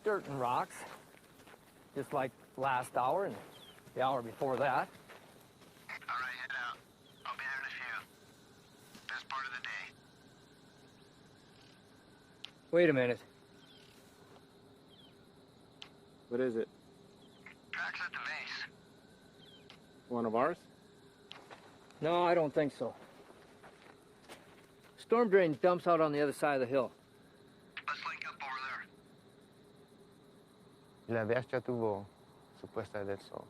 dirt and rocks, just like last hour and the hour before that. All right, head out. I'll be there in a few. Best part of the day. Wait a minute. What is it? Tracks at the base. One of ours? No, I don't think so. Storm drain dumps out on the other side of the hill. Let's link up over there. La verge ya tuvo su puesta del sol.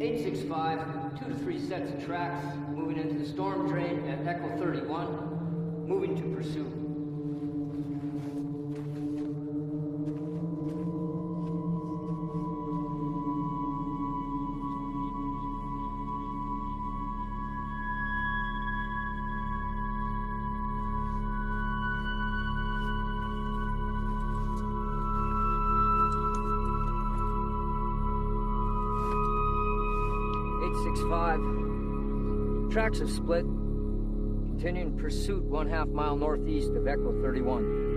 (865), 2 to 3 sets of tracks, moving into the storm drain at Echo 31, moving to pursuit. Tracks have split. Continuing pursuit 1/2 mile northeast of Echo 31.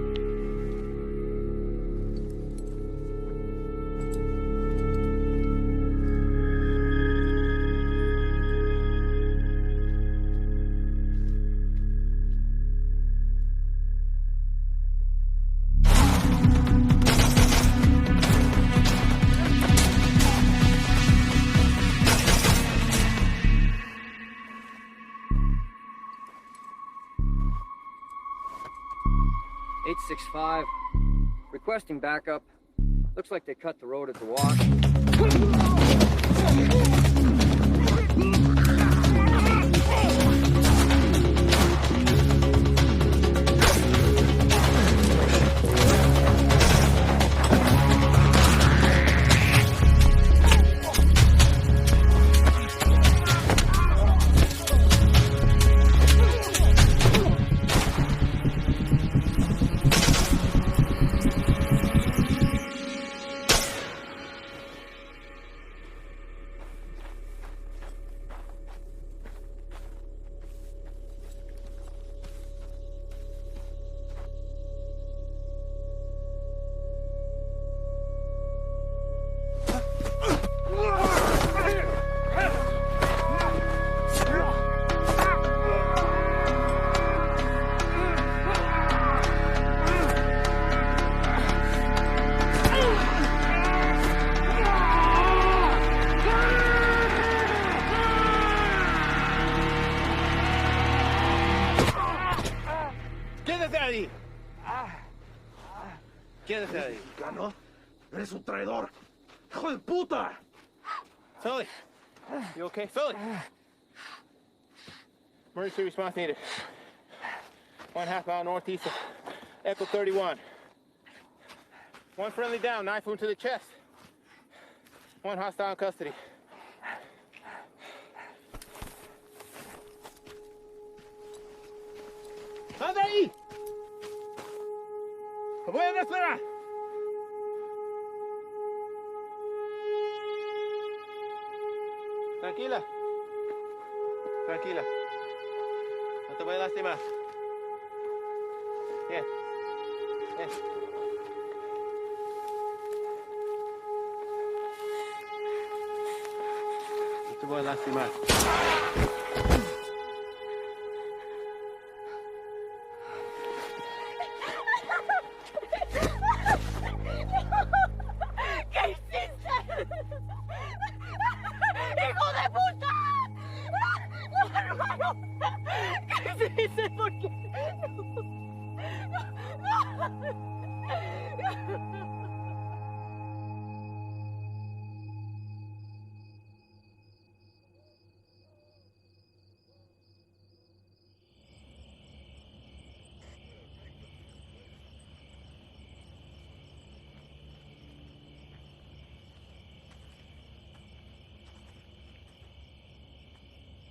(865), requesting backup. Looks like they cut the road at the wash. Quédate ahí. ¿Mexicano? ¡Eres un traidor! ¡Hijo de puta! Philly, you okay? Philly! Emergency response needed. 1/2 mile northeast of Echo 31. One friendly down, knife wound to the chest. One hostile in custody. ¡Anda ahí! ¡Voy a esperar! Tranquila. Tranquila. No te voy a lastimar. Bien. Bien. No te voy a lastimar.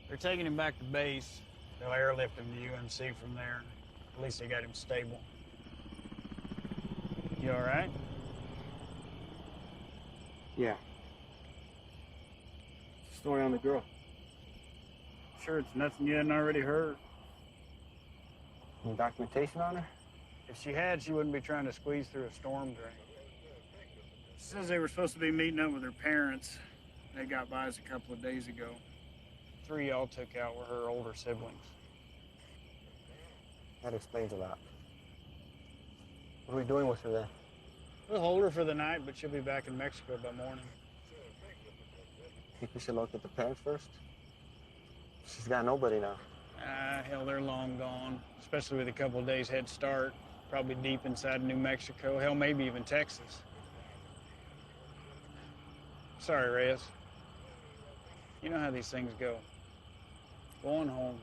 They're taking him back to base. They'll airlift him to UMC from there. At least they got him stable. You all right? Yeah. Story on the girl. Sure it's nothing you hadn't already heard. Any documentation on her? If she had, she wouldn't be trying to squeeze through a storm drain. She says they were supposed to be meeting up with her parents. They got by us a couple of days ago. 3 y'all took out were her older siblings. That explains a lot. What are we doing with her then? We'll hold her for the night, but she'll be back in Mexico by morning. Think we should look at the parents first? She's got nobody now. Hell, they're long gone, especially with a couple of days head start. Probably deep inside New Mexico, hell, maybe even Texas. Sorry, Reyes. You know how these things go. Go on home.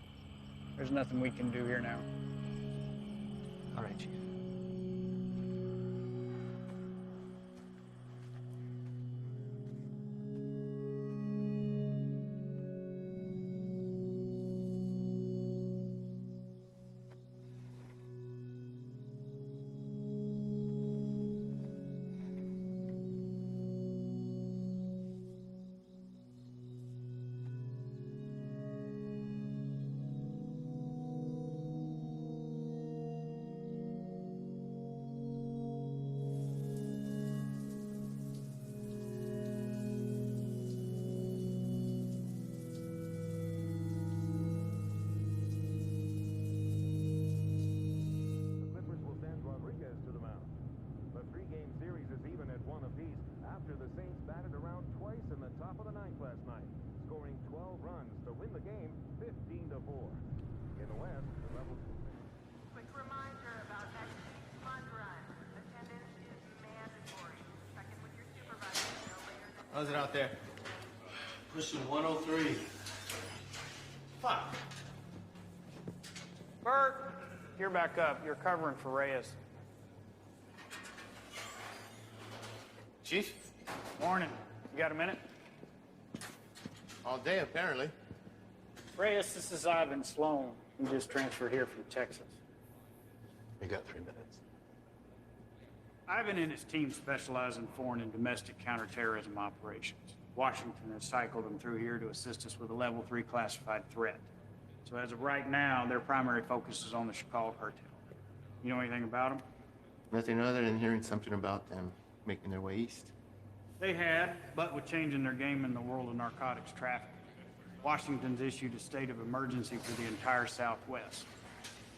There's nothing we can do here now. All right, Chief. The Clippers will send Rodriguez to the mound. The three-game series is even at 1 apiece after the Saints batted around twice in the top of the ninth last night, scoring 12 runs to win the game 15-4. In the West, the levels will finish. Quick reminder about next week's fun run. Attendance is mandatory. Check in with your supervisor no later than How's it out there? Pushing 103. Fuck. Bert, you're back up. You're covering for Reyes. Chief? Morning. You got a minute? All day, apparently. Reyes, this is Ivan Sloan. He just transferred here from Texas. You got 3 minutes. Ivan and his team specialize in foreign and domestic counterterrorism operations. Washington has cycled them through here to assist us with a level 3 classified threat. So as of right now, their primary focus is on the Chicago cartel. You know anything about them? Nothing other than hearing something about them making their way east. They had, but with changing their game in the world of narcotics trafficking, Washington's issued a state of emergency for the entire Southwest.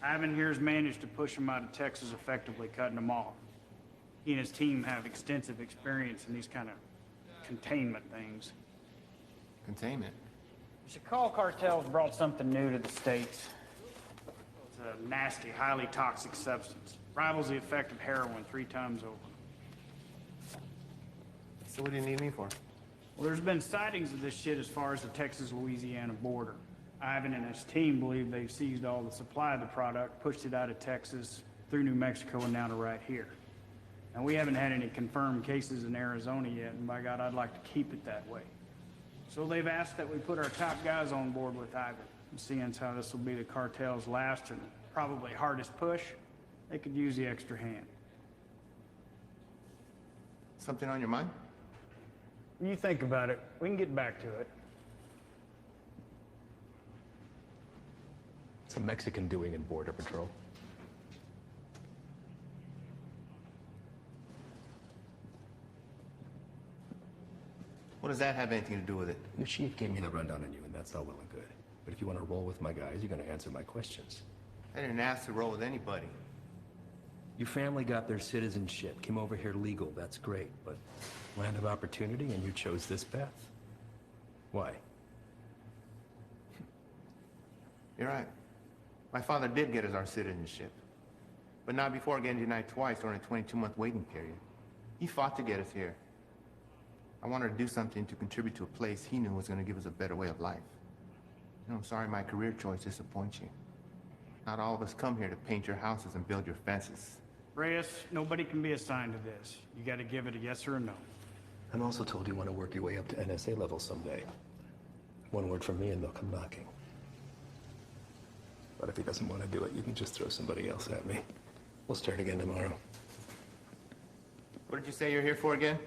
Ivan here has managed to push them out of Texas, effectively cutting them off. He and his team have extensive experience in these kind of containment things. Containment. The Chicago cartel's brought something new to the States. It's a nasty, highly toxic substance. Rivals the effect of heroin 3 times over. So what do you need me for? Well, there's been sightings of this shit as far as the Texas-Louisiana border. Ivan and his team believe they've seized all the supply of the product, pushed it out of Texas, through New Mexico, and now to right here. And we haven't had any confirmed cases in Arizona yet, and by God, I'd like to keep it that way. So they've asked that we put our top guys on board with Ivan. And seeing as how this will be the cartel's last and probably hardest push, they could use the extra hand. Something on your mind? When you think about it, we can get back to it. What's a Mexican doing in Border Patrol? What does that have anything to do with it? The chief gave me the rundown on you, and that's all well and good. But if you want to roll with my guys, you're going to answer my questions. I didn't ask to roll with anybody. Your family got their citizenship, came over here legal, that's great. But land of opportunity, and you chose this path? Why? You're right. My father did get us our citizenship. But not before getting denied twice during a 22-month waiting period. He fought to get us here. I wanted to do something to contribute to a place he knew was going to give us a better way of life. You know, I'm sorry my career choice disappoints you. Not all of us come here to paint your houses and build your fences. Reyes, nobody can be assigned to this. You got to give it a yes or a no. I'm also told you want to work your way up to NSA level someday. One word from me and they'll come knocking. But if he doesn't want to do it, you can just throw somebody else at me. We'll start again tomorrow. What did you say you're here for again?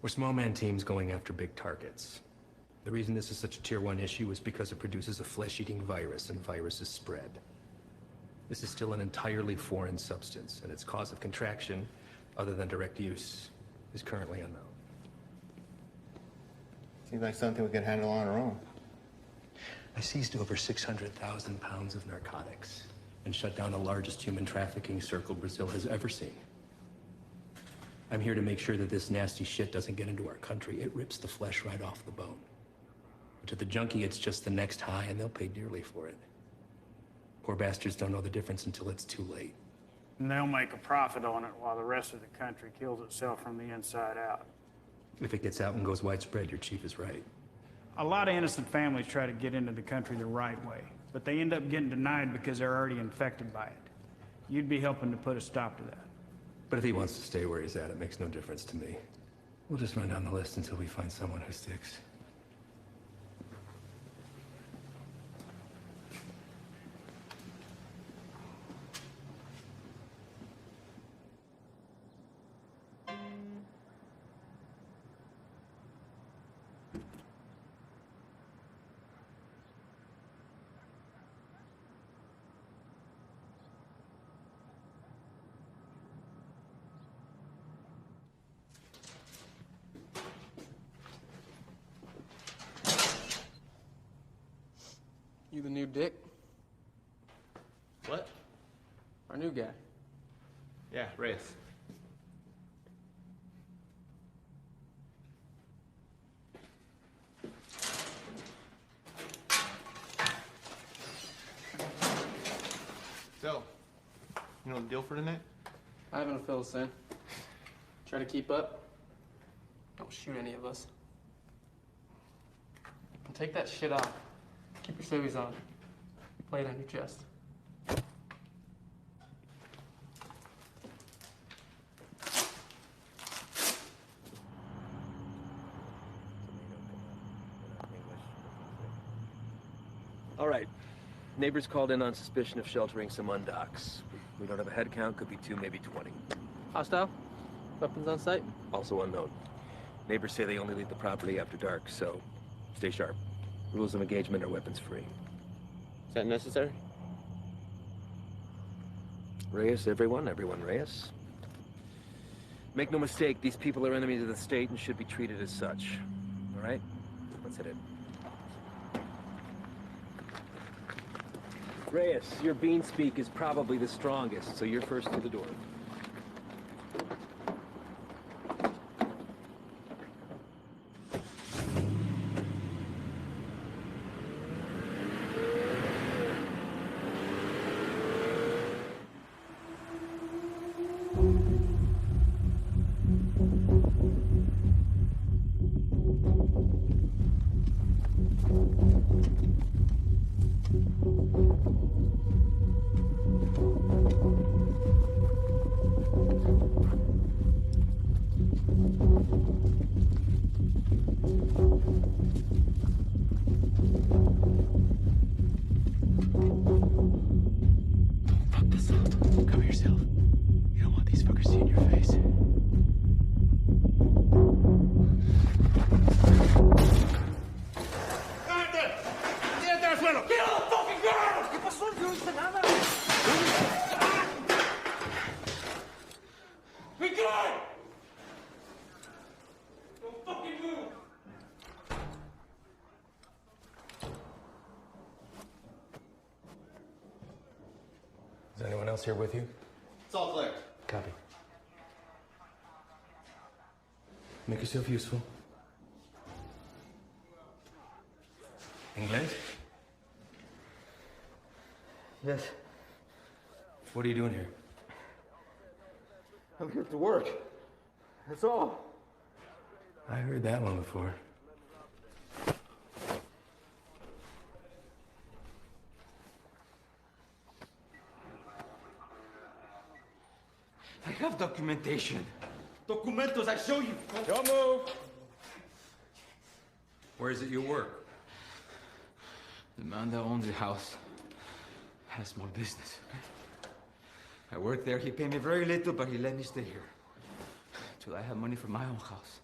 We're small man teams going after big targets. The reason this is such a tier 1 issue is because it produces a flesh-eating virus, and viruses spread. This is still an entirely foreign substance, and its cause of contraction, other than direct use, is currently unknown. Seems like something we could handle on our own. I seized over 600,000 pounds of narcotics and shut down the largest human trafficking circle Brazil has ever seen. I'm here to make sure that this nasty shit doesn't get into our country. It rips the flesh right off the bone. But to the junkie, it's just the next high, and they'll pay dearly for it. Poor bastards don't know the difference until it's too late. And they'll make a profit on it while the rest of the country kills itself from the inside out. If it gets out and goes widespread, your chief is right. A lot of innocent families try to get into the country the right way, but they end up getting denied because they're already infected by it. You'd be helping to put a stop to that. But if he wants to stay where he's at, it makes no difference to me. We'll just run down the list until we find someone who sticks. You the new Dick? What? Our new guy. Yeah, Reyes. So, you know the deal for tonight? I haven't fill us in. Try to keep up. Don't shoot any of us. And take that shit off. Keep your civvies on. Play it on your chest. All right. Neighbors called in on suspicion of sheltering some undocks. We don't have a head count, could be 2, maybe 20. Hostile? Weapons on site? Also unknown. Neighbors say they only leave the property after dark, so stay sharp. Rules of engagement are weapons free. Is that necessary? Reyes, everyone Reyes. Make no mistake, these people are enemies of the state and should be treated as such. All right? Let's hit it. Reyes, your bean speak is probably the strongest, so you're first to the door. Is anyone else here with you? It's all clear. Copy. Make yourself useful. English? Yes. What are you doing here? I'm here to work. That's all. I heard that one before. I have documentation. Documentos, I show you. Don't move! Where is it you work? The man that owns the house had a small business. I work there. He paid me very little, but he let me stay here. Till I have money for my own house.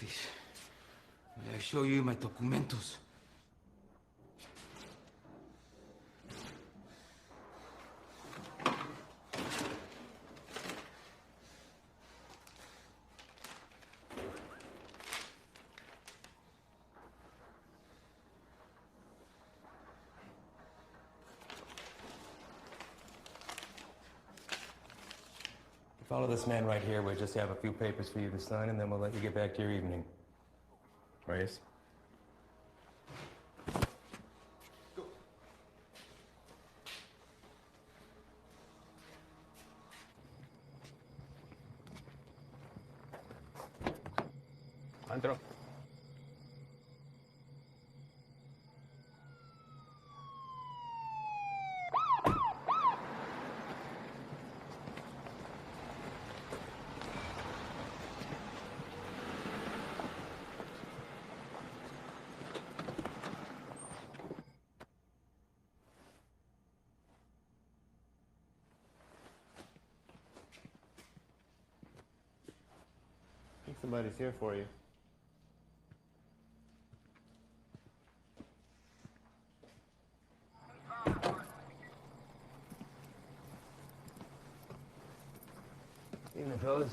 Please. May I show you my documentos? Follow this man right here. We'll just have a few papers for you to sign, and then we'll let you get back to your evening. Reyes? Andro. I think somebody's here for you. Evening, fellas.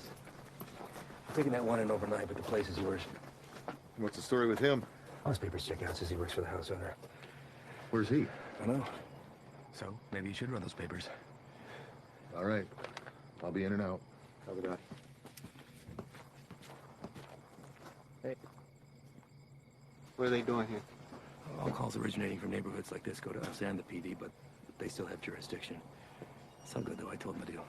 I'm taking that one in overnight, but the place is yours. What's the story with him? All his papers check out. Says he works for the house owner. Where's he? I know. So, maybe you should run those papers. All right. I'll be in and out. Copy that. Hey. What are they doing here? All calls originating from neighborhoods like this go to us and the PD, but they still have jurisdiction. It's all good, though. I told them the deal.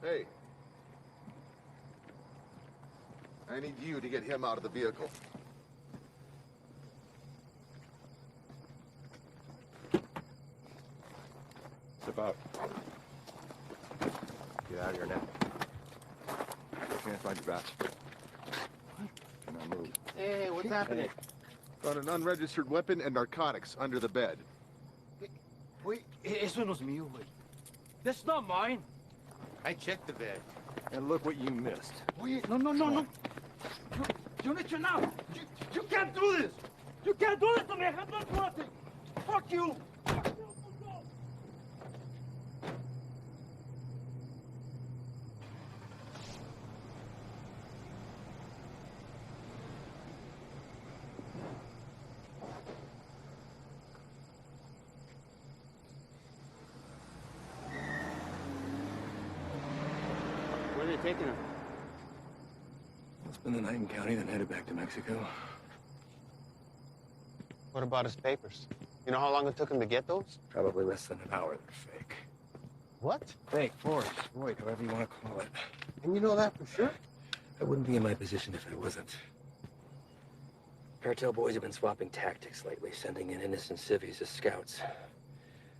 Hey. I need you to get him out of the vehicle. Step out. Get out of here now. Can't find your badge. Can I move? Hey, what's happening? Found an unregistered weapon and narcotics under the bed. Wait, eso no es mío, güey. That's not mine. I checked the bed. And look what you missed. Wait, no. You need to know. You can't do this. You can't do this to me. I have done nothing. Fuck you. Where are they taking him? I'll spend the night in county, then headed back to Mexico. What about his papers? You know how long it took him to get those? Probably less than an hour. They're fake. What? Fake, forged, void, however you want to call it. And you know that for sure? I wouldn't be in my position if I wasn't. Cartel boys have been swapping tactics lately, sending in innocent civvies as scouts.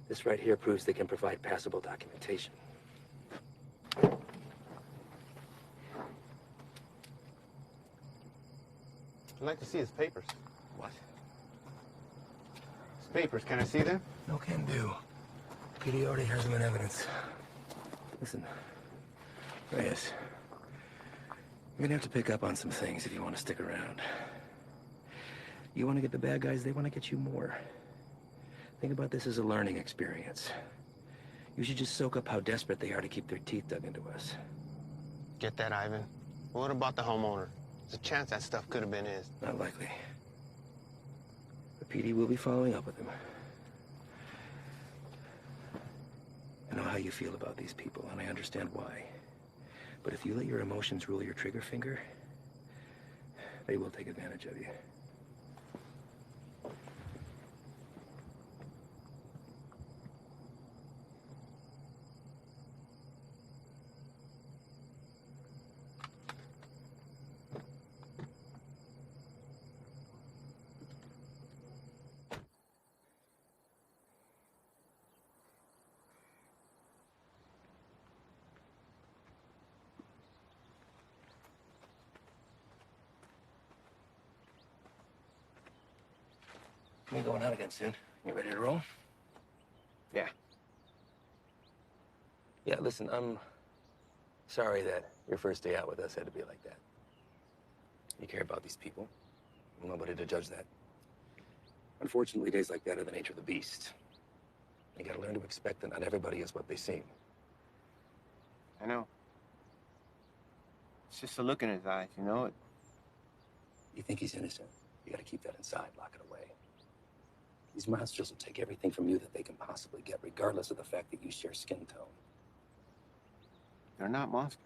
This right here proves they can provide passable documentation. I'd like to see his papers. What? His papers, can I see them? No can do. PD already has them in evidence. Listen, Reyes, you're gonna have to pick up on some things if you want to stick around. You want to get the bad guys, they want to get you more. Think about this as a learning experience. You should just soak up how desperate they are to keep their teeth dug into us. Get that, Ivan. What about the homeowner? There's a chance that stuff could have been his. Not likely. The PD will be following up with him. I know how you feel about these people, and I understand why. But if you let your emotions rule your trigger finger, they will take advantage of you. We going out again soon. You ready to roll? Yeah. Yeah, listen, I'm sorry that your first day out with us had to be like that. You care about these people. I'm nobody to judge that. Unfortunately, days like that are the nature of the beast. You gotta learn to expect that not everybody is what they seem. I know. It's just a look in his eyes, you know? You think he's innocent. You gotta keep that inside, lock it away. These monsters will take everything from you that they can possibly get, regardless of the fact that you share skin tone. They're not monsters.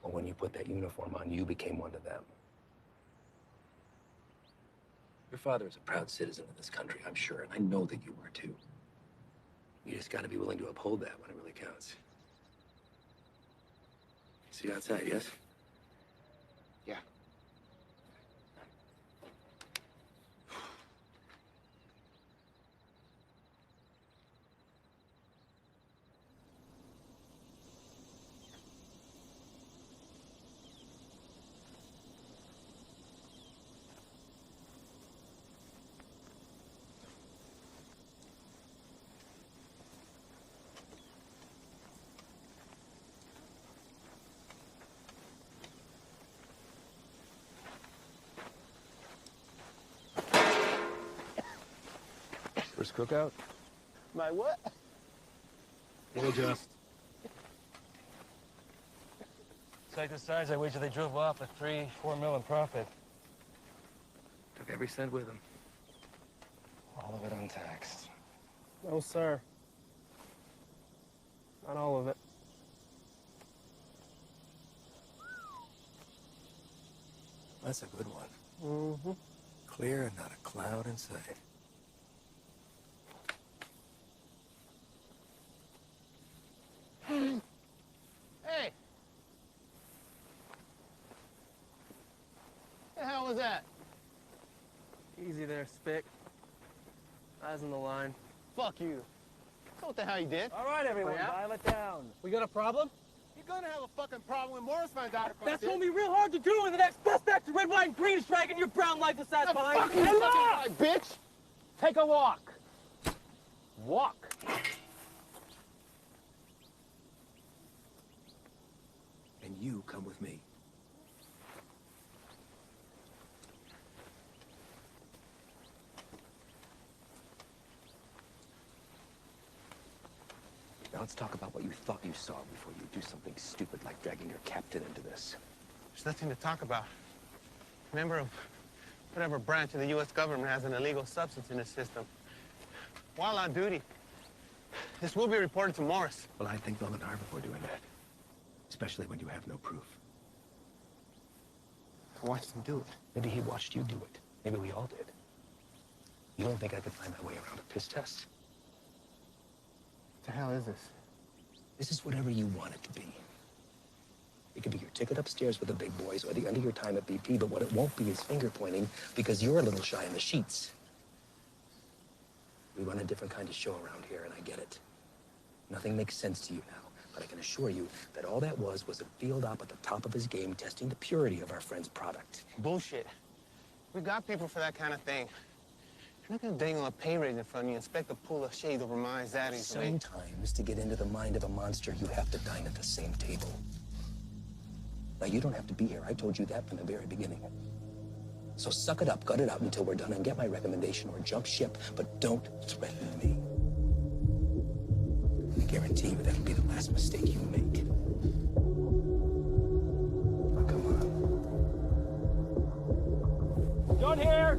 Well, when you put that uniform on, you became one to them. Your father is a proud citizen of this country, I'm sure, and I know that you are too. You just gotta be willing to uphold that when it really counts. See you outside, yes? Yeah. First cookout? My what? We'll adjust. Sight the size, I wager they drove off with 3-4 mil in profit. Took every cent with them. All of it untaxed. No, sir. Not all of it. That's a good one. Mm-hmm. Clear and not a cloud in sight. Hey! The hell was that? Easy there, Spick. Eyes on the line. Fuck you. That's what the hell you did. All right, everyone, dial it down. We got a problem? You're gonna have a fucking problem when Morris finds out about That's this. gonna be real hard to do when the next suspect, red, white, and green is dragging your brown life aside behind. Fucking guy, bitch! Take a walk. Walk. And you come with me. Now let's talk about what you thought you saw before you do something stupid like dragging your captain into this. There's nothing to talk about. Member of whatever branch of the U.S. government has an illegal substance in the system. While on duty, this will be reported to Morris. Well, I think long and hard before doing that. Especially when you have no proof. I watched him do it. Maybe he watched you do it. Maybe we all did. You don't think I could find my way around a piss test? What the hell is this? This is whatever you want it to be. It could be your ticket upstairs with the big boys or the end of your time at BP, but what it won't be is finger pointing because you're a little shy in the sheets. We run a different kind of show around here, and I get it. Nothing makes sense to you now, but I can assure you that all that was a field op at the top of his game testing the purity of our friend's product. Bullshit. We got people for that kind of thing. You're not gonna dangle a pay raise in front of me and expect to pull a shade over my eyes at Sometimes, to get into the mind of a monster, you have to dine at the same table. Now, you don't have to be here. I told you that from the very beginning. So suck it up, gut it out until we're done, and get my recommendation or jump ship, but don't threaten me. I guarantee you that'll be the last mistake you make. Oh, come on. John here.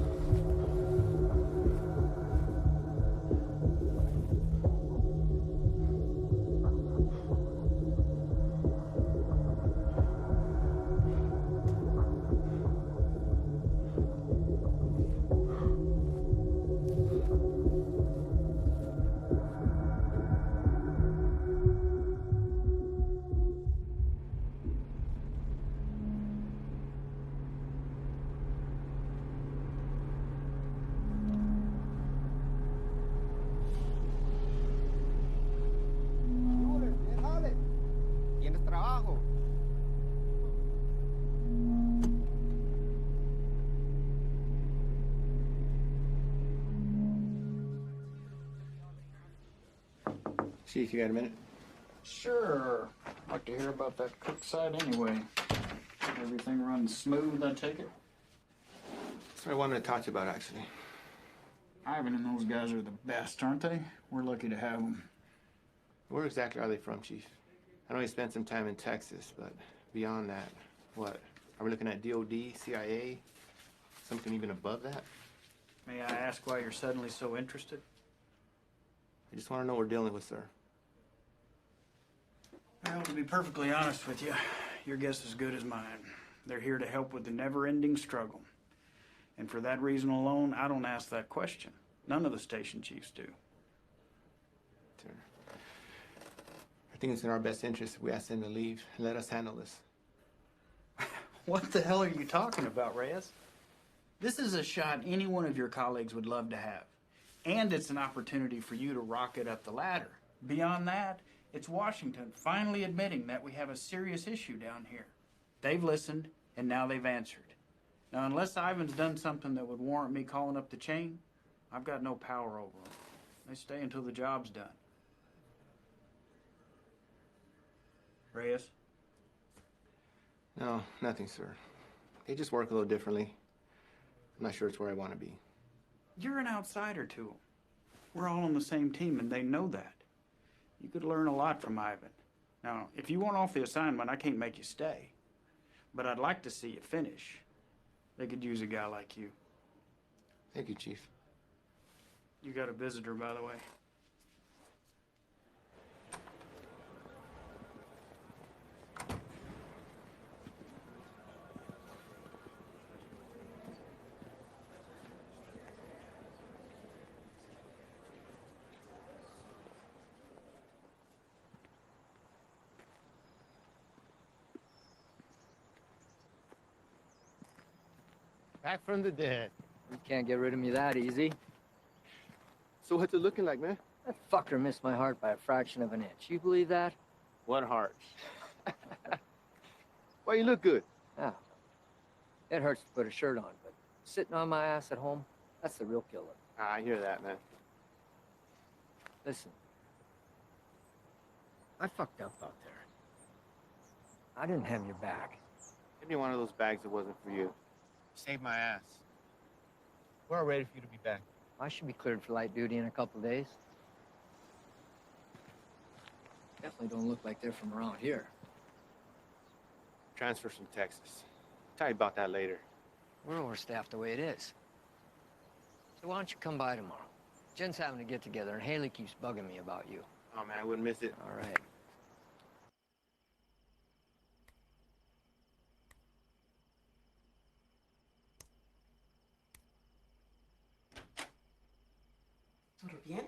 Chief, you got a minute? Sure. I'd like to hear about that cook site anyway. Everything runs smooth, I take it? That's what I wanted to talk to you about, actually. Ivan and those guys are the best, aren't they? We're lucky to have them. Where exactly are they from, Chief? I know you spent some time in Texas, but beyond that, what? Are we looking at DOD, CIA, something even above that? May I ask why you're suddenly so interested? I just want to know what we're dealing with, sir. Well, to be perfectly honest with you, your guess is as good as mine. They're here to help with the never-ending struggle. And for that reason alone, I don't ask that question. None of the station chiefs do. Sir, I think it's in our best interest if we ask them to leave and let us handle this. What the hell are you talking about, Reyes? This is a shot any one of your colleagues would love to have. And it's an opportunity for you to rocket up the ladder. Beyond that, it's Washington finally admitting that we have a serious issue down here. They've listened, and now they've answered. Now, unless Ivan's done something that would warrant me calling up the chain, I've got no power over them. They stay until the job's done. Reyes? No, nothing, sir. They just work a little differently. I'm not sure it's where I want to be. You're an outsider to them. We're all on the same team, and they know that. You could learn a lot from Ivan. Now, if you want off the assignment, I can't make you stay. But I'd like to see you finish. They could use a guy like you. Thank you, Chief. You got a visitor, by the way. Back from the dead. You can't get rid of me that easy. So what's it looking like, man? That fucker missed my heart by a fraction of an inch. You believe that? What heart? Why you look good? Yeah. It hurts to put a shirt on, but sitting on my ass at home, that's the real killer. I hear that, man. Listen. I fucked up out there. I didn't have your back. Give me one of those bags that wasn't for you. Saved my ass. We're all ready for you to be back. I should be cleared for light duty in a couple days. Definitely don't look like they're from around here. Transfer from Texas. Tell you about that later. We're overstaffed the way it is. So why don't you come by tomorrow? Jen's having a get-together, and Haley keeps bugging me about you. Oh, man, I wouldn't miss it. All right. ¿Todo bien?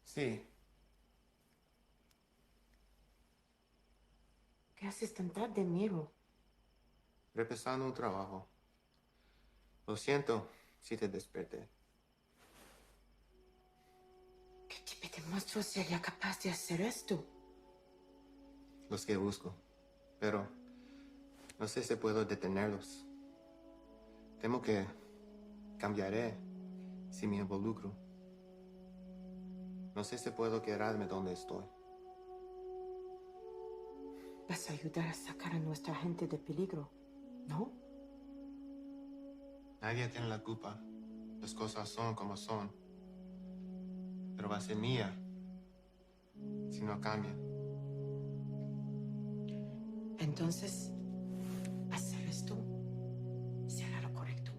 Sí. ¿Qué haces tan tarde, Miro? Repasando un trabajo. Lo siento si te desperté. ¿Qué tipo de monstruo sería capaz de hacer esto? Los que busco. Pero no sé si puedo detenerlos. Temo que cambiaré si me involucro. No sé si puedo quedarme donde estoy. Vas a ayudar a sacar a nuestra gente de peligro, ¿no? Nadie tiene la culpa. Las cosas son como son. Pero va a ser mía si no cambia. Entonces, hacer esto será lo correcto.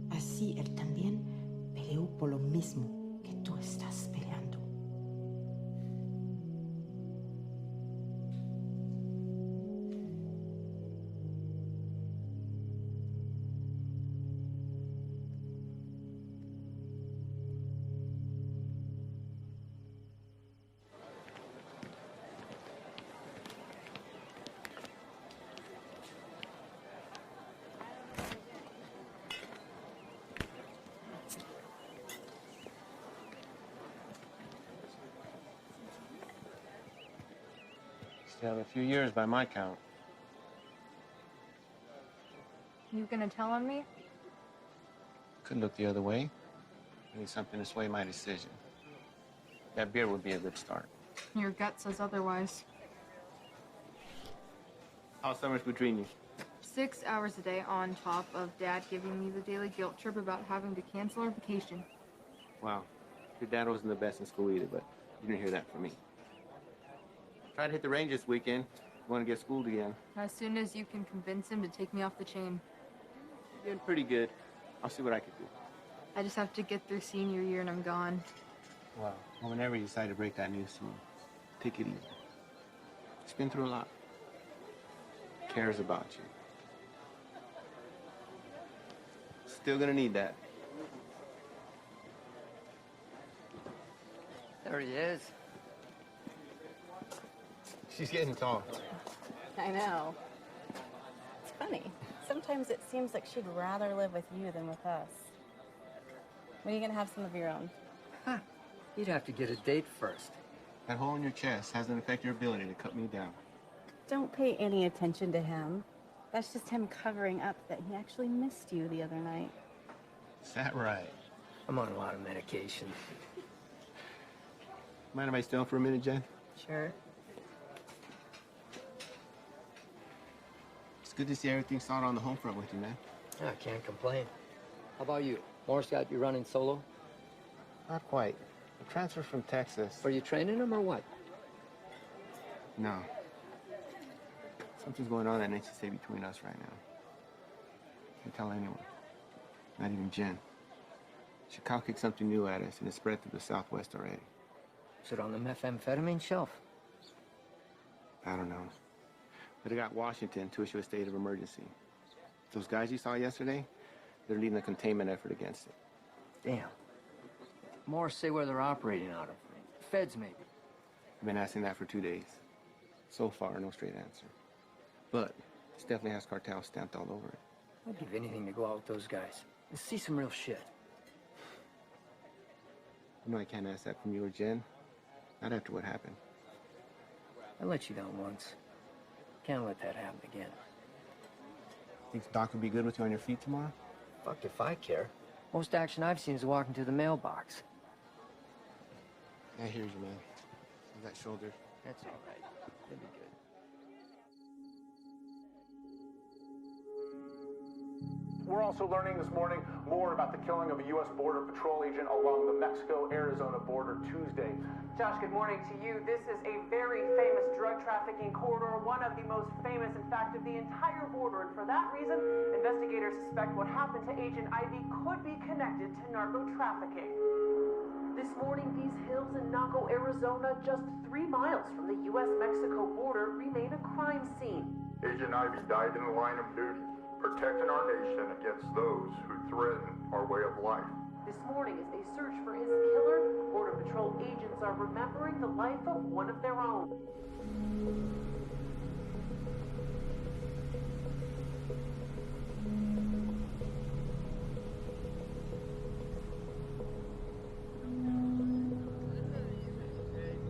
Así él también peleó por lo mismo que tú estás peleando. Still have a few years by my count. You gonna tell on me? Could look the other way. Maybe something to sway my decision. That beer would be a good start. Your gut says otherwise. How's summers between you? 6 hours a day on top of Dad giving me the daily guilt trip about having to cancel our vacation. Wow. Your dad wasn't the best in school either, but you didn't hear that from me. Tried to hit the range this weekend. Want to get schooled again. As soon as you can convince him to take me off the chain. You're doing pretty good. I'll see what I can do. I just have to get through senior year and I'm gone. Well, whenever you decide to break that news to me, take it easy. He's been through a lot. Cares about you. Still gonna need that. There he is. She's getting tall. I know. It's funny. Sometimes it seems like she'd rather live with you than with us. When are you gonna have some of your own? Huh. You'd have to get a date first. That hole in your chest hasn't affected your ability to cut me down. Don't pay any attention to him. That's just him covering up that he actually missed you the other night. Is that right? I'm on a lot of medication. Mind if I stay on for a minute, Jen? Sure. It's good to see everything started on the home front with you, man. I can't complain. How about you? Morris got you running solo? Not quite. I transferred from Texas. Are you training him or what? No. Something's going on that needs to stay between us right now. Can't tell anyone. Not even Jen. Chicago kicked something new at us, and it's spread through the Southwest already. Is it on the methamphetamine shelf? I don't know. But it got Washington to issue a state of emergency. Those guys you saw yesterday, they're leading a containment effort against it. Damn. Morris say where they're operating out of. Feds, maybe. I've been asking that for 2 days. So far, no straight answer. But this definitely has cartel stamped all over it. I'd give anything to go out with those guys and see some real shit. You know I can't ask that from you or Jen. Not after what happened. I let you down once. Can't let that happen again. Think Doc would be good with you on your feet tomorrow? Fuck if I care. Most action I've seen is walking to the mailbox. I hear you, man. That shoulder. That's all right. It'll be good. We're also learning this morning more about the killing of a U.S. Border Patrol agent along the Mexico-Arizona border Tuesday. Josh, good morning to you. This is a very famous drug trafficking corridor, one of the most famous, in fact, of the entire border. And for that reason, investigators suspect what happened to Agent Ivy could be connected to narco trafficking. This morning, these hills in Naco, Arizona, just 3 miles from the U.S.-Mexico border, remain a crime scene. Agent Ivy died in the line of duty, protecting our nation against those who threaten our way of life. This morning, as they search for his killer, Border Patrol agents are remembering the life of one of their own.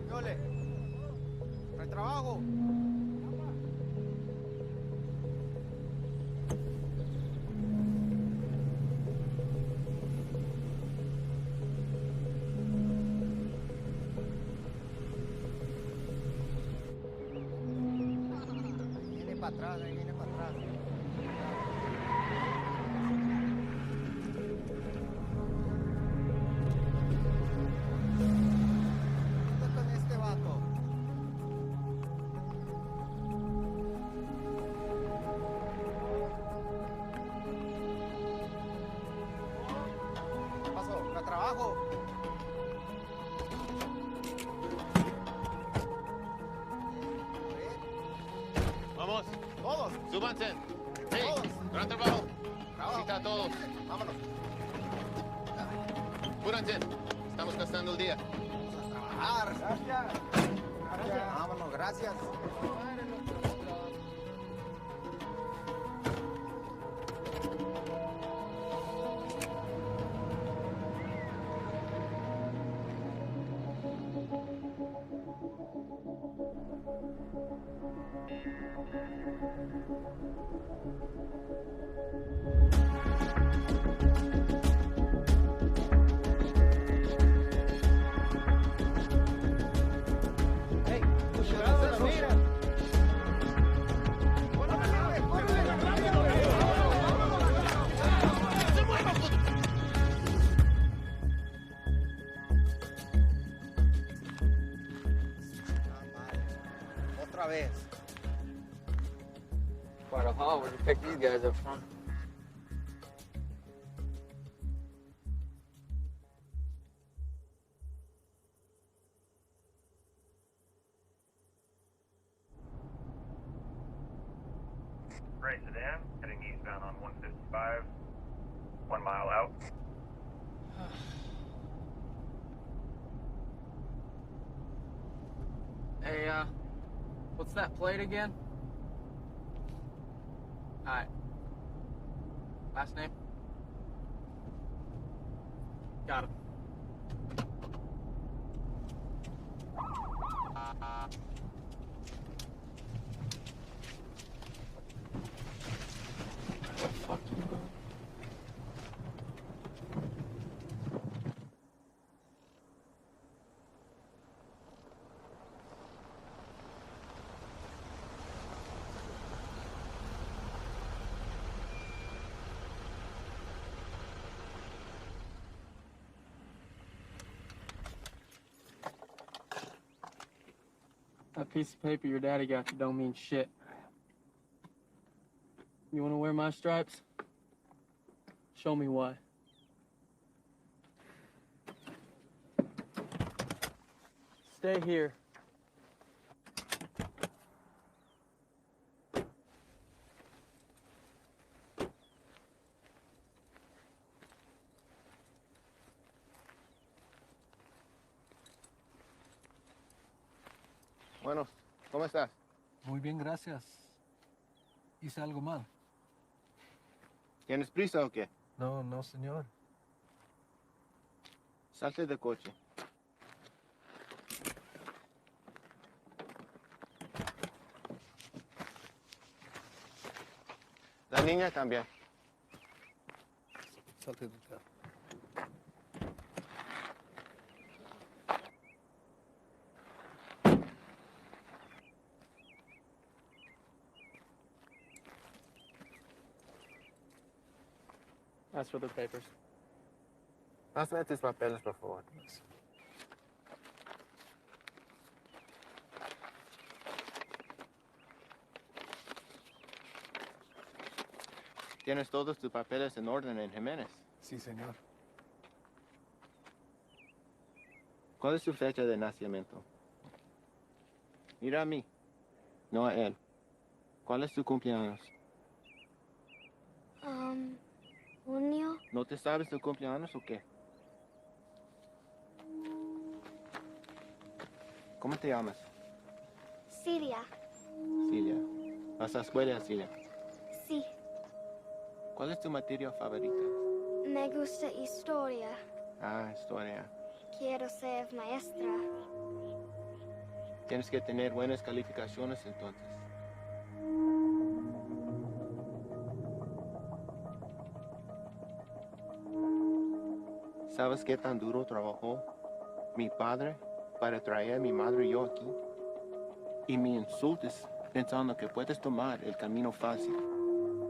No hay trabajo. Atrás, ahí viene para atrás. ¿Dónde con este vato? ¿Qué pasó? ¿Me trabajo? Vamos. Todos. Súbanse. Sí. Todos. Gran trabajo. Trabajo. Cita a todos. Vámonos. Apúrense. Estamos gastando el día. Vamos a trabajar. Gracias. Gracias. Vámonos, gracias. Quite a haul. Where'd you pick these guys up from? Gray sedan, heading eastbound on 155, 1 mile out. Hey, what's that plate again? Alright. Last name? Got him. That piece of paper your daddy got you don't mean shit. You wanna wear my stripes? Show me why. Stay here. Bueno, ¿cómo estás? Muy bien, gracias. ¿Hice algo mal? ¿Tienes prisa o qué? No, no, señor. Salte del coche. La niña también. Salte del carro. That's for the papers. Pásame tus papeles, por favor. ¿Tienes todos tus papeles en orden en Jiménez? Sí, señor. ¿Cuál es su fecha de nacimiento? Mira a mí, no a él. ¿Cuál es tu cumpleaños? Junio. ¿No te sabes tu cumpleaños o qué? ¿Cómo te llamas? Cilia. Cilia. ¿Vas a escuela, Cilia? Sí. ¿Cuál es tu materia favorita? Me gusta historia. Ah, historia. Quiero ser maestra. Tienes que tener buenas calificaciones entonces. ¿Sabes qué tan duro trabajó mi padre para traer a mi madre y yo aquí? Y me insultas pensando que puedes tomar el camino fácil.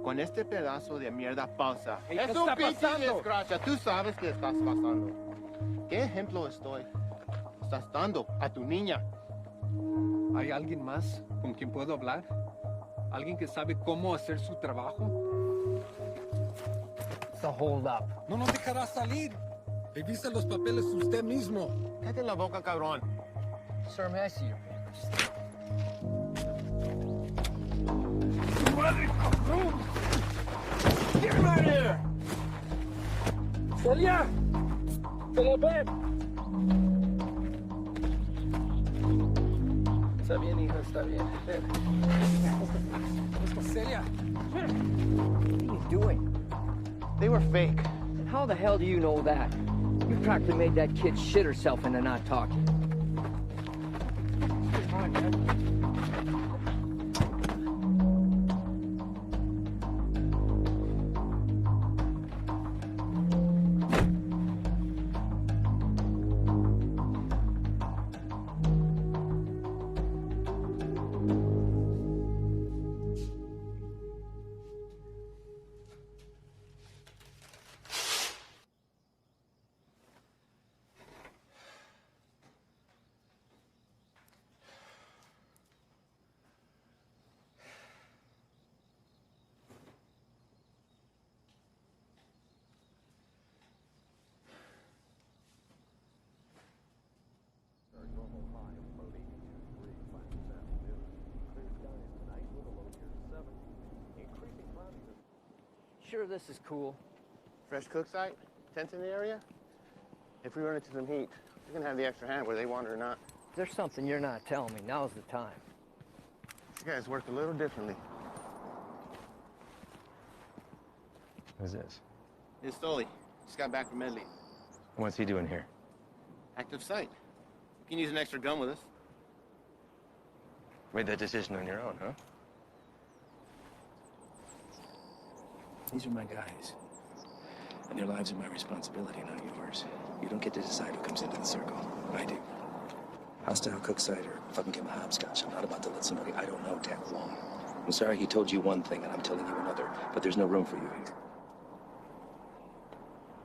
Con este pedazo de mierda falsa. Hey, Es ¿qué un está pinche pasando? desgracia. Tú sabes qué estás pasando. ¿Qué ejemplo estás dando a tu niña? ¿Hay alguien más con quien puedo hablar? ¿Alguien que sabe cómo hacer su trabajo? It's a hold up. No nos dejará salir. Revisa los papeles usted mismo. Cállate la boca, cabrón. Sir, may I see your papers? ¡Madre, cabrón! Get him out of here! ¡Celia! ¡Celia, ven! Está bien, hijo, está bien. Ven. Celia! What are you doing? They were fake. And how the hell do you know that? You practically made that kid shit herself into not talking. Come on, man. Sure, this is cool. Fresh cook site? Tents in the area? If we run into some heat, we can have the extra hand whether they want it or not. If there's something you're not telling me, now's the time. You guys work a little differently. Who's this? It's Stoli. Just got back from Medley. What's he doing here? Active site. You can use an extra gun with us. Made that decision on your own, huh? These are my guys. And their lives are my responsibility, not yours. You don't get to decide who comes into the circle. I do. Hostile cook site or fucking give him a hopscotch. I'm not about to let somebody I don't know tag along. I'm sorry he told you one thing and I'm telling you another, but there's no room for you here.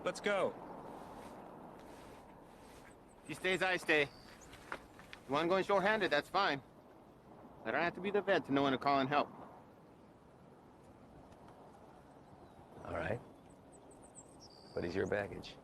Let's go. He stays, I stay. You want going short-handed, that's fine. I don't have to be the vet to know when to call in help. All right. But he's your baggage.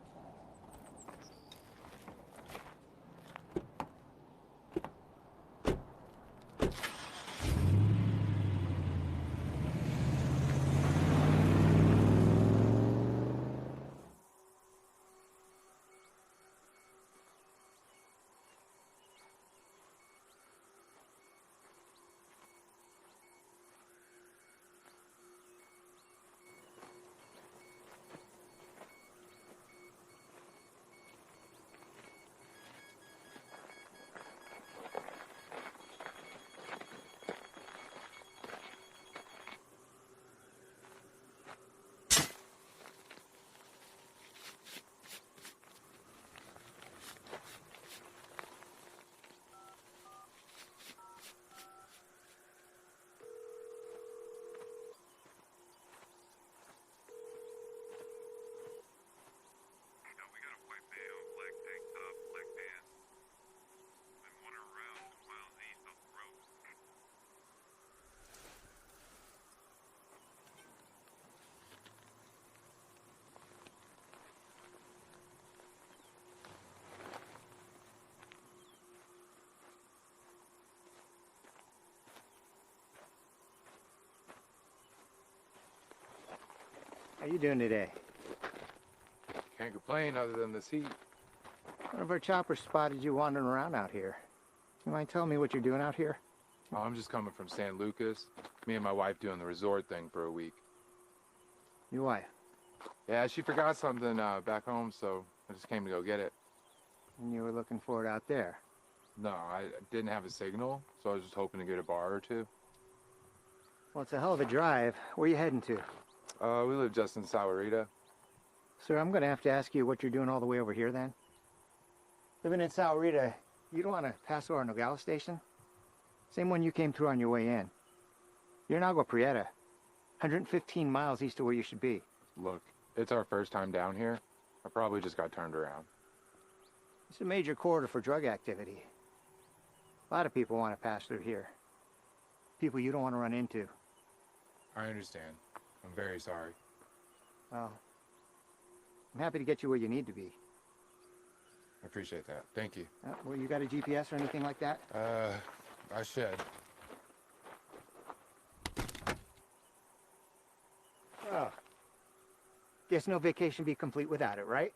How you doing today? Can't complain other than this heat. One of our choppers spotted you wandering around out here. You mind telling me what you're doing out here? Oh, I'm just coming from San Lucas. Me and my wife doing the resort thing for a week. Your wife? Yeah, she forgot something back home, so I just came to go get it. And you were looking for it out there? No, I didn't have a signal, so I was just hoping to get a bar or two. Well, it's a hell of a drive. Where are you heading to? We live just in Sahuarita. Sir, I'm going to have to ask you what you're doing all the way over here then. Living in Sahuarita, you don't want to pass over Nogales Station? Same one you came through on your way in. You're in Agua Prieta, 115 miles east of where you should be. Look, it's our first time down here. I probably just got turned around. It's a major corridor for drug activity. A lot of people want to pass through here. People you don't want to run into. I understand. I'm very sorry. Well, I'm happy to get you where you need to be. I appreciate that. Thank you. Well, you got a GPS or anything like that? I should. Oh. Guess no vacation be complete without it, right?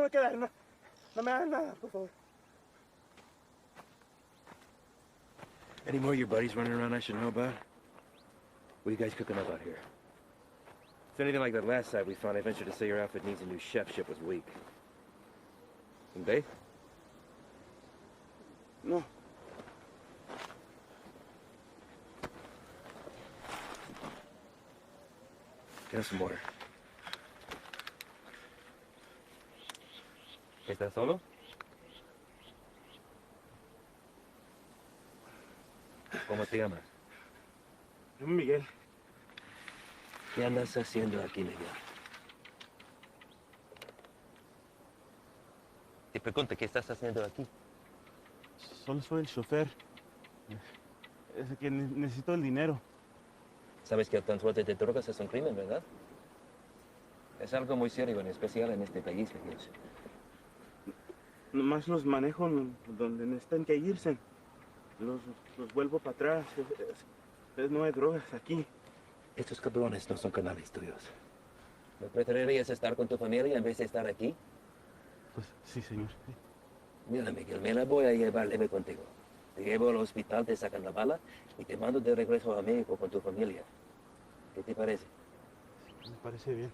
me voy a quedar. No, no me hagan nada, por favor. Any more of your buddies running around I should know about? What are you guys cooking up out here? If it's anything like that last site we found, I venture to say your outfit needs a new chef. Ship was weak. And they? No. Get some water. ¿Estás solo? ¿Cómo te llamas? Yo, Miguel. ¿Qué andas haciendo aquí, Miguel? Te pregunto, ¿qué estás haciendo aquí? Solo soy el chofer. Es que necesito el dinero. Sabes que el transporte de drogas es un crimen, ¿verdad? Es algo muy serio, en especial en este país, Miguel. Nomás los manejo donde necesitan que irse. Los vuelvo para atrás. No hay drogas aquí. Estos cabrones no son canales tuyos. ¿No preferirías estar con tu familia en vez de estar aquí? Pues sí, señor. Mira, Miguel, me la voy a llevar leve contigo. Te llevo al hospital, te sacan la bala y te mando de regreso a México con tu familia. ¿Qué te parece? Me parece bien.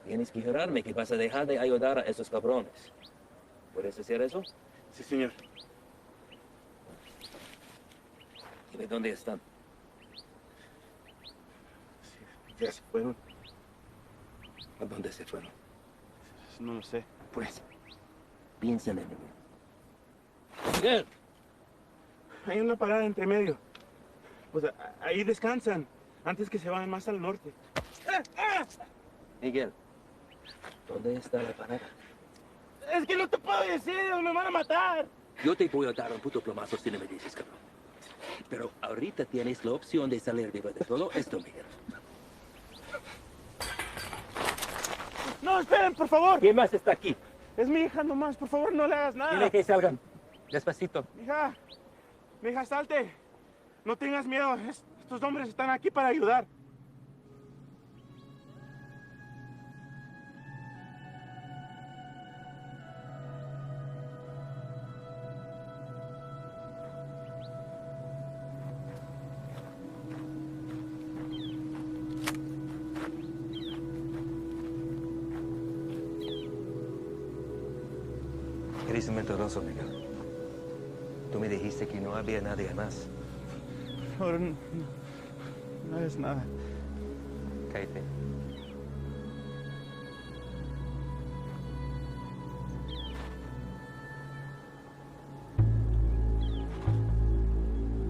Tienes que jurarme que vas a dejar de ayudar a esos cabrones. ¿Puedes hacer eso? Sí, señor. Dime dónde están. Ya se fueron. ¿A dónde se fueron? No lo sé. Pues, piensa en ello. Miguel. Hay una parada entre medio. Pues ahí descansan, antes que se vayan más al norte. Miguel, ¿dónde está la parada? Es que no te puedo decir, me van a matar. Yo te voy a dar un puto plomazo si no me dices, cabrón. Pero ahorita tienes la opción de salir vivo de todo esto, Miguel. No, esperen, por favor. ¿Quién más está aquí? Es mi hija nomás, por favor, no le hagas nada. Dile que salgan. Despacito. Mi hija, salte. No tengas miedo, estos hombres están aquí para ayudar. Eres un mentiroso, Miguel. Tú me dijiste que no había nadie más. Ahora no es nada. Cállate.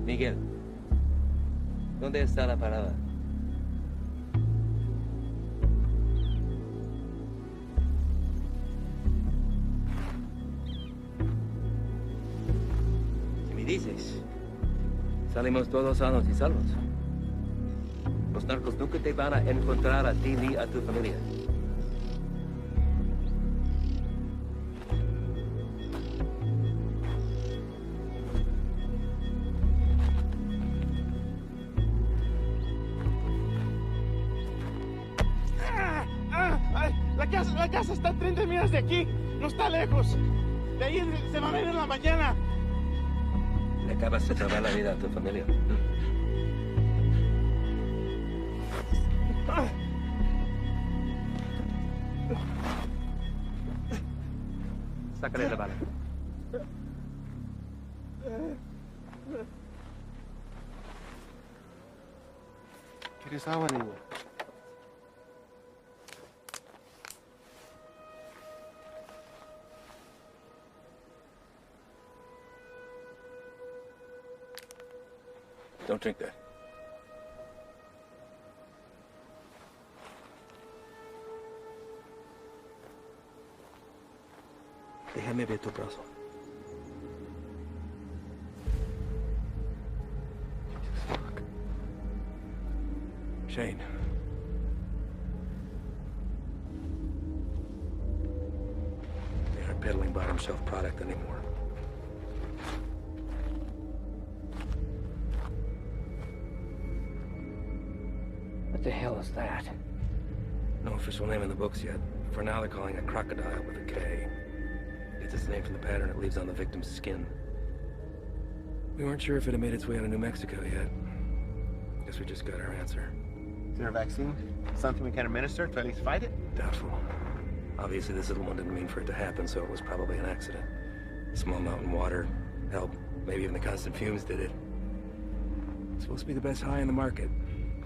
Miguel, ¿dónde está la parada? Si me dices, salimos todos sanos y salvos. Los narcos nunca te van a encontrar a ti ni a tu familia. La casa está a 30 millas de aquí, no está lejos. De ahí se van a ir en la mañana. Le acabas de salvar la vida a tu familia. Sácale la bala. ¿Quieres agua, niño? Don't drink that. Déjame ver tu brazo. Shane. They aren't peddling bottom shelf product anymore. What the hell is that? No official name in the books yet. For now, they're calling it crocodile with a K. It's its name from the pattern it leaves on the victim's skin. We weren't sure if it had made its way out of New Mexico yet. Guess we just got our answer. Is there a vaccine? Something we can administer to at least fight it? Doubtful. Obviously, this little one didn't mean for it to happen, so it was probably an accident. Small mountain water, hell, maybe even the constant fumes did it. It's supposed to be the best high in the market,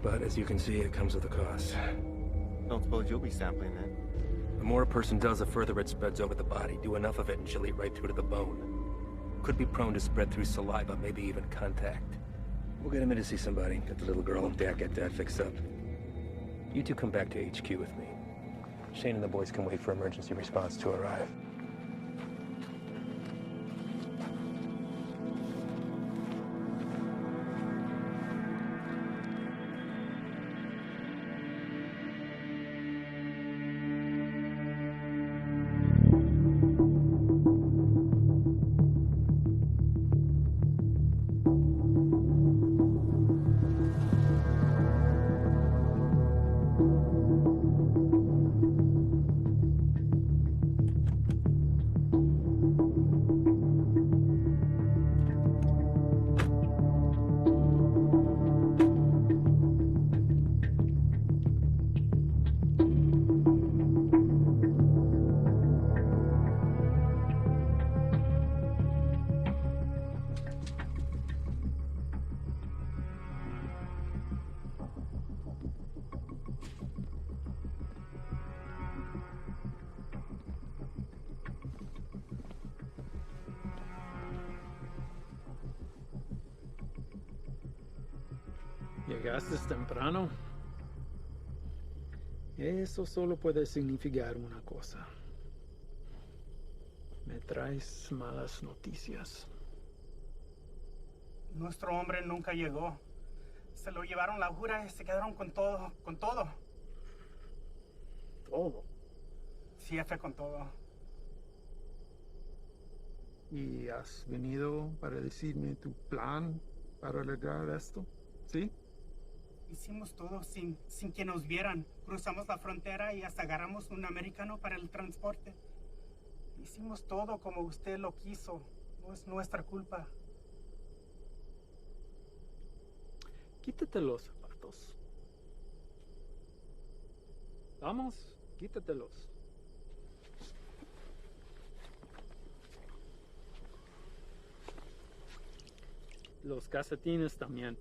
but as you can see, it comes with a cost. Don't suppose you'll be sampling then? The more a person does, the further it spreads over the body. Do enough of it and she'll eat right through to the bone. Could be prone to spread through saliva, maybe even contact. We'll get him in to see somebody. Get the little girl and Dad get that fixed up. You two come back to HQ with me. Shane and the boys can wait for emergency response to arrive. Llegaste temprano. Eso solo puede significar una cosa. Me traes malas noticias. Nuestro hombre nunca llegó. Se lo llevaron la jura y se quedaron con todo, con todo. ¿Todo? Sí, jefe, con todo. ¿Y has venido para decirme tu plan para lograr esto? ¿Sí? Hicimos todo sin que nos vieran. Cruzamos la frontera y hasta agarramos un americano para el transporte. Hicimos todo como usted lo quiso. No es nuestra culpa. Quítate los zapatos. Vamos, quítatelos. Los calcetines también.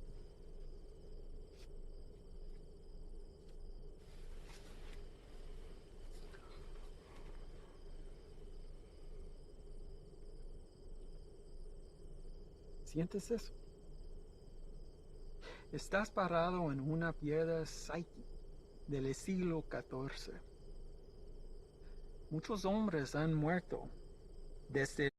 ¿Sientes eso? Estás parado en una piedra Psyche del siglo XIV. Muchos hombres han muerto desde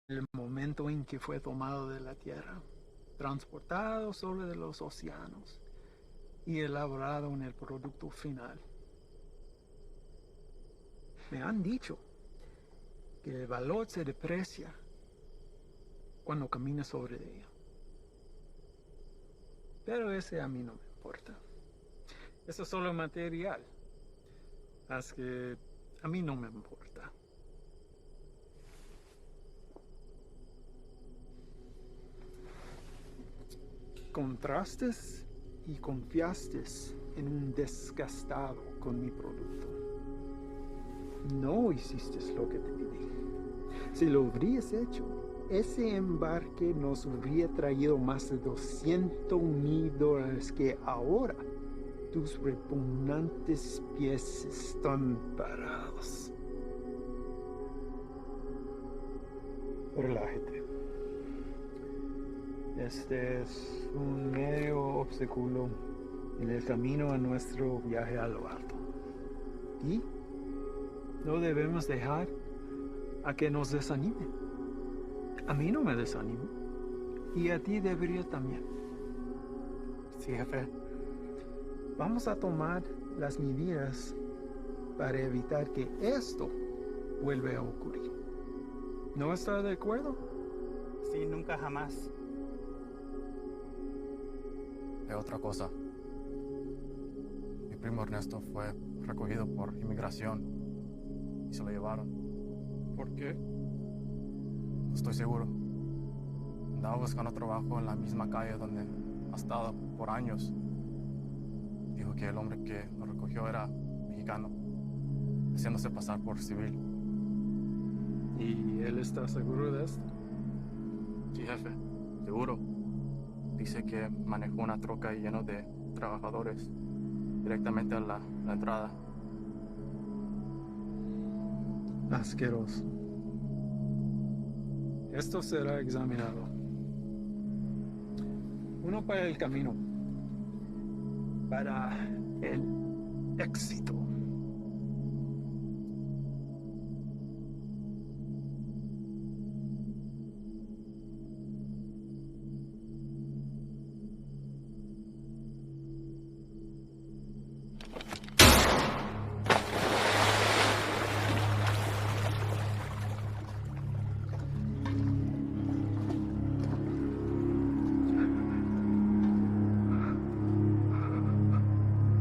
el momento en que fue tomado de la tierra, transportado sobre los océanos y elaborado en el producto final. Me han dicho que el valor se deprecia cuando camina sobre ella. Pero ese a mí no me importa. Eso es solo material. Así que a mí no me importa. Contrastes y confiaste en un desgastado con mi producto. No hiciste lo que te pedí. Si lo hubieras hecho, ese embarque nos hubiera traído más de $200,000 que ahora tus repugnantes pies están parados. Relájate. Este es un medio obstáculo en el camino a nuestro viaje a lo alto. Y no debemos dejar a que nos desanime. A mí no me desanima. Y a ti debería también. Sí, jefe. Vamos a tomar las medidas para evitar que esto vuelva a ocurrir. ¿No está de acuerdo? Sí, nunca jamás. De otra cosa. Mi primo Ernesto fue recogido por inmigración y se lo llevaron. ¿Por qué? No estoy seguro. Andaba buscando trabajo en la misma calle donde ha estado por años. Dijo que el hombre que lo recogió era mexicano, haciéndose pasar por civil. ¿Y él está seguro de esto? Sí, jefe, seguro. Dice que manejó una troca llena de trabajadores directamente a la entrada. Asqueroso. Esto será examinado. Uno para el camino. Para el éxito.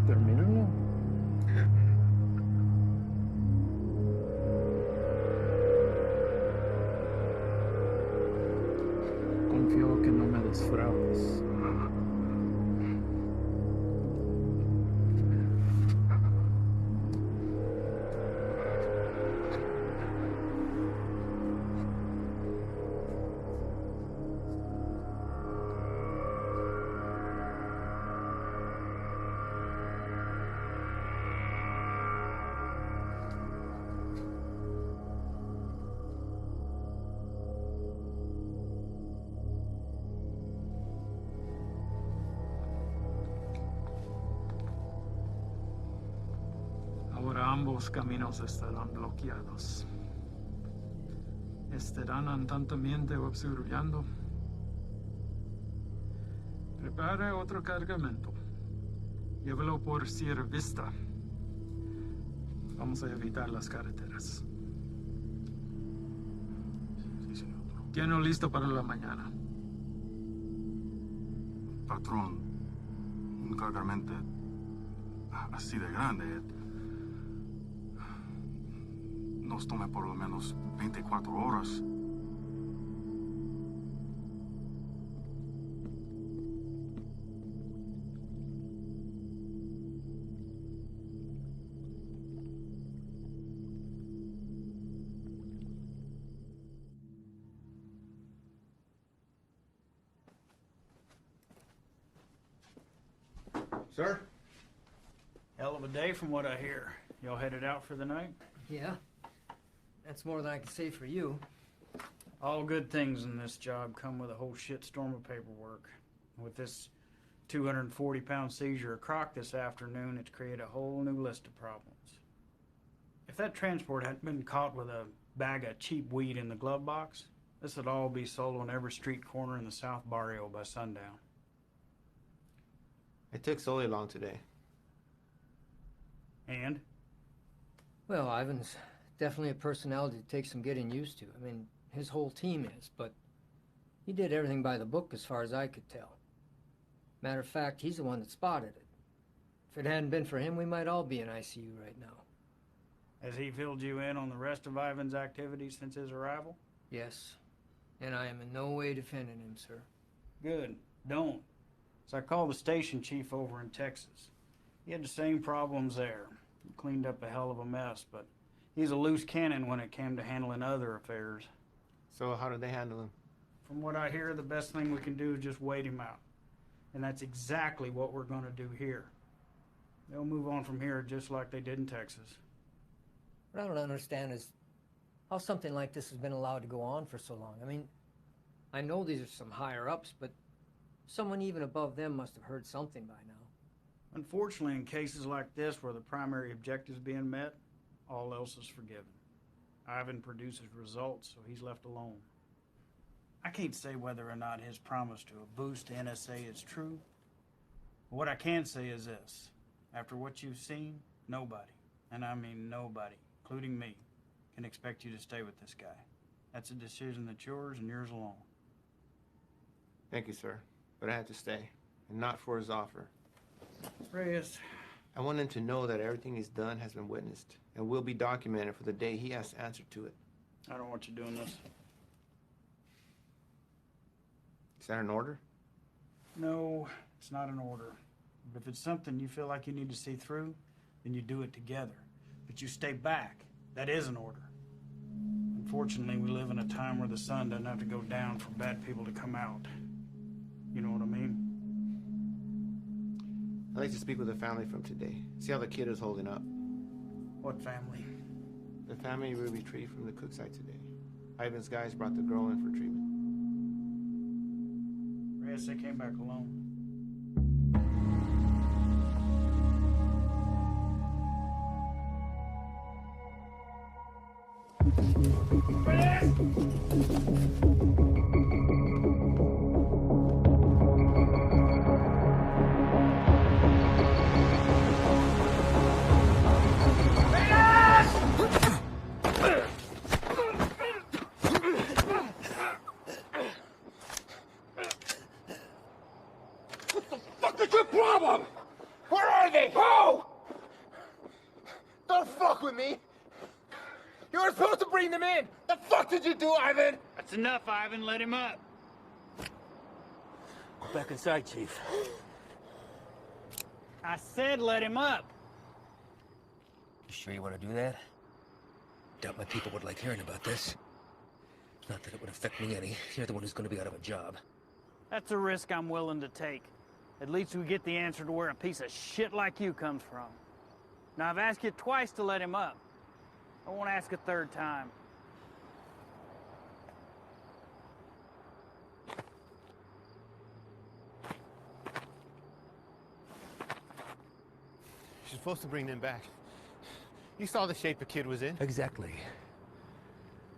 Termínalo. Confío que no me defraudes. Ahora ambos caminos estarán bloqueados. Estarán andantamente observando. Prepare otro cargamento. Llévelo por Sierra Vista. Vamos a evitar las carreteras. Sí, señor. Tiene listo para la mañana. Patrón, un cargamento así de grande nos toma por lo menos 24 horas. Sir? Hell of a day from what I hear. Y'all headed out for the night? Yeah. That's more than I can say for you. All good things in this job come with a whole shitstorm of paperwork. With this 240-pound seizure of croc this afternoon, it's created a whole new list of problems. If that transport hadn't been caught with a bag of cheap weed in the glove box, This would all be sold on every street corner in the South Barrio by sundown. It took Sully long today. And? Well, Ivan's definitely a personality that takes some getting used to. I mean, his whole team is, but he did everything by the book as far as I could tell. Matter of fact, he's the one that spotted it. If it hadn't been for him, we might all be in ICU right now. Has he filled you in on the rest of Ivan's activities since his arrival? Yes. And I am in no way defending him, sir. Good. Don't. So I called the station chief over in Texas. He had the same problems there. He cleaned up a hell of a mess, but he's a loose cannon when it came to handling other affairs. So how did they handle him? From what I hear, the best thing we can do is just wait him out. And that's exactly what we're going to do here. They'll move on from here just like they did in Texas. What I don't understand is how something like this has been allowed to go on for so long. I mean, I know these are some higher-ups, but someone even above them must have heard something by now. Unfortunately, in cases like this where the primary objective is being met, all else is forgiven. Ivan produces results, so he's left alone. I can't say whether or not his promise to a boost to NSA is true. But what I can say is this. After what you've seen, nobody, and I mean nobody, including me, can expect you to stay with this guy. That's a decision that's yours and yours alone. Thank you, sir. But I had to stay, and not for his offer. Reyes. I want him to know that everything he's done has been witnessed and will be documented for the day he has to answer to it. I don't want you doing this. Is that an order? No, it's not an order. But if it's something you feel like you need to see through, then you do it together. But you stay back. That is an order. Unfortunately, we live in a time where the sun doesn't have to go down for bad people to come out. You know what I mean? I'd like to speak with the family from today. See how the kid is holding up. What family? The family we retrieved from the cook site today. Ivan's guys brought the girl in for treatment. Reyes, they came back alone. What is your problem? Where are they? Who? Don't fuck with me! You were supposed to bring them in! The fuck did you do, Ivan? That's enough, Ivan. Let him up. Go back inside, Chief. I said let him up. You sure you want to do that? Doubt my people would like hearing about this. Not that it would affect me any. You're the one who's going to be out of a job. That's a risk I'm willing to take. At least we get the answer to where a piece of shit like you comes from. Now, I've asked you twice to let him up. I won't ask a third time. You're supposed to bring them back. You saw the shape the kid was in. Exactly.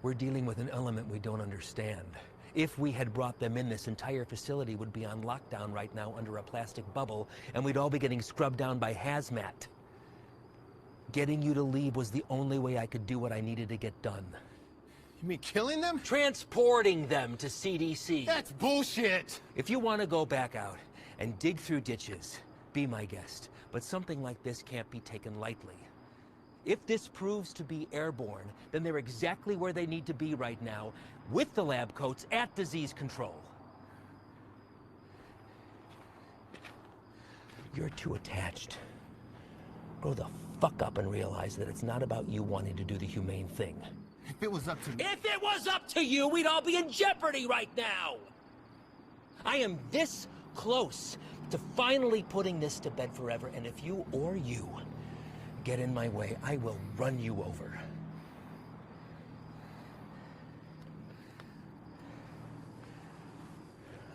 We're dealing with an element we don't understand. If we had brought them in, this entire facility would be on lockdown right now under a plastic bubble, and we'd all be getting scrubbed down by hazmat. Getting you to leave was the only way I could do what I needed to get done. You mean killing them? Transporting them to CDC. That's bullshit! If you want to go back out and dig through ditches, be my guest. But something like this can't be taken lightly. If this proves to be airborne, then they're exactly where they need to be right now, with the lab coats at disease control. You're too attached. Grow the fuck up and realize that it's not about you wanting to do the humane thing. If it was up to me... If it was up to you, we'd all be in jeopardy right now! I am this close to finally putting this to bed forever, and if you or you get in my way, I will run you over.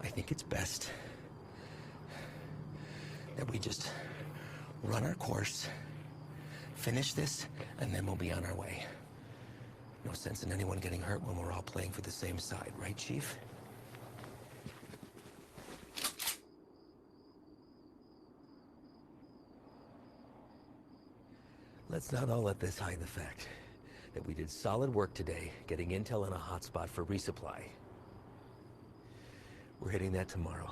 I think it's best that we just run our course, finish this, and then we'll be on our way. No sense in anyone getting hurt when we're all playing for the same side, right, Chief? Let's not all let this hide the fact that we did solid work today getting intel on a hotspot for resupply. We're hitting that tomorrow.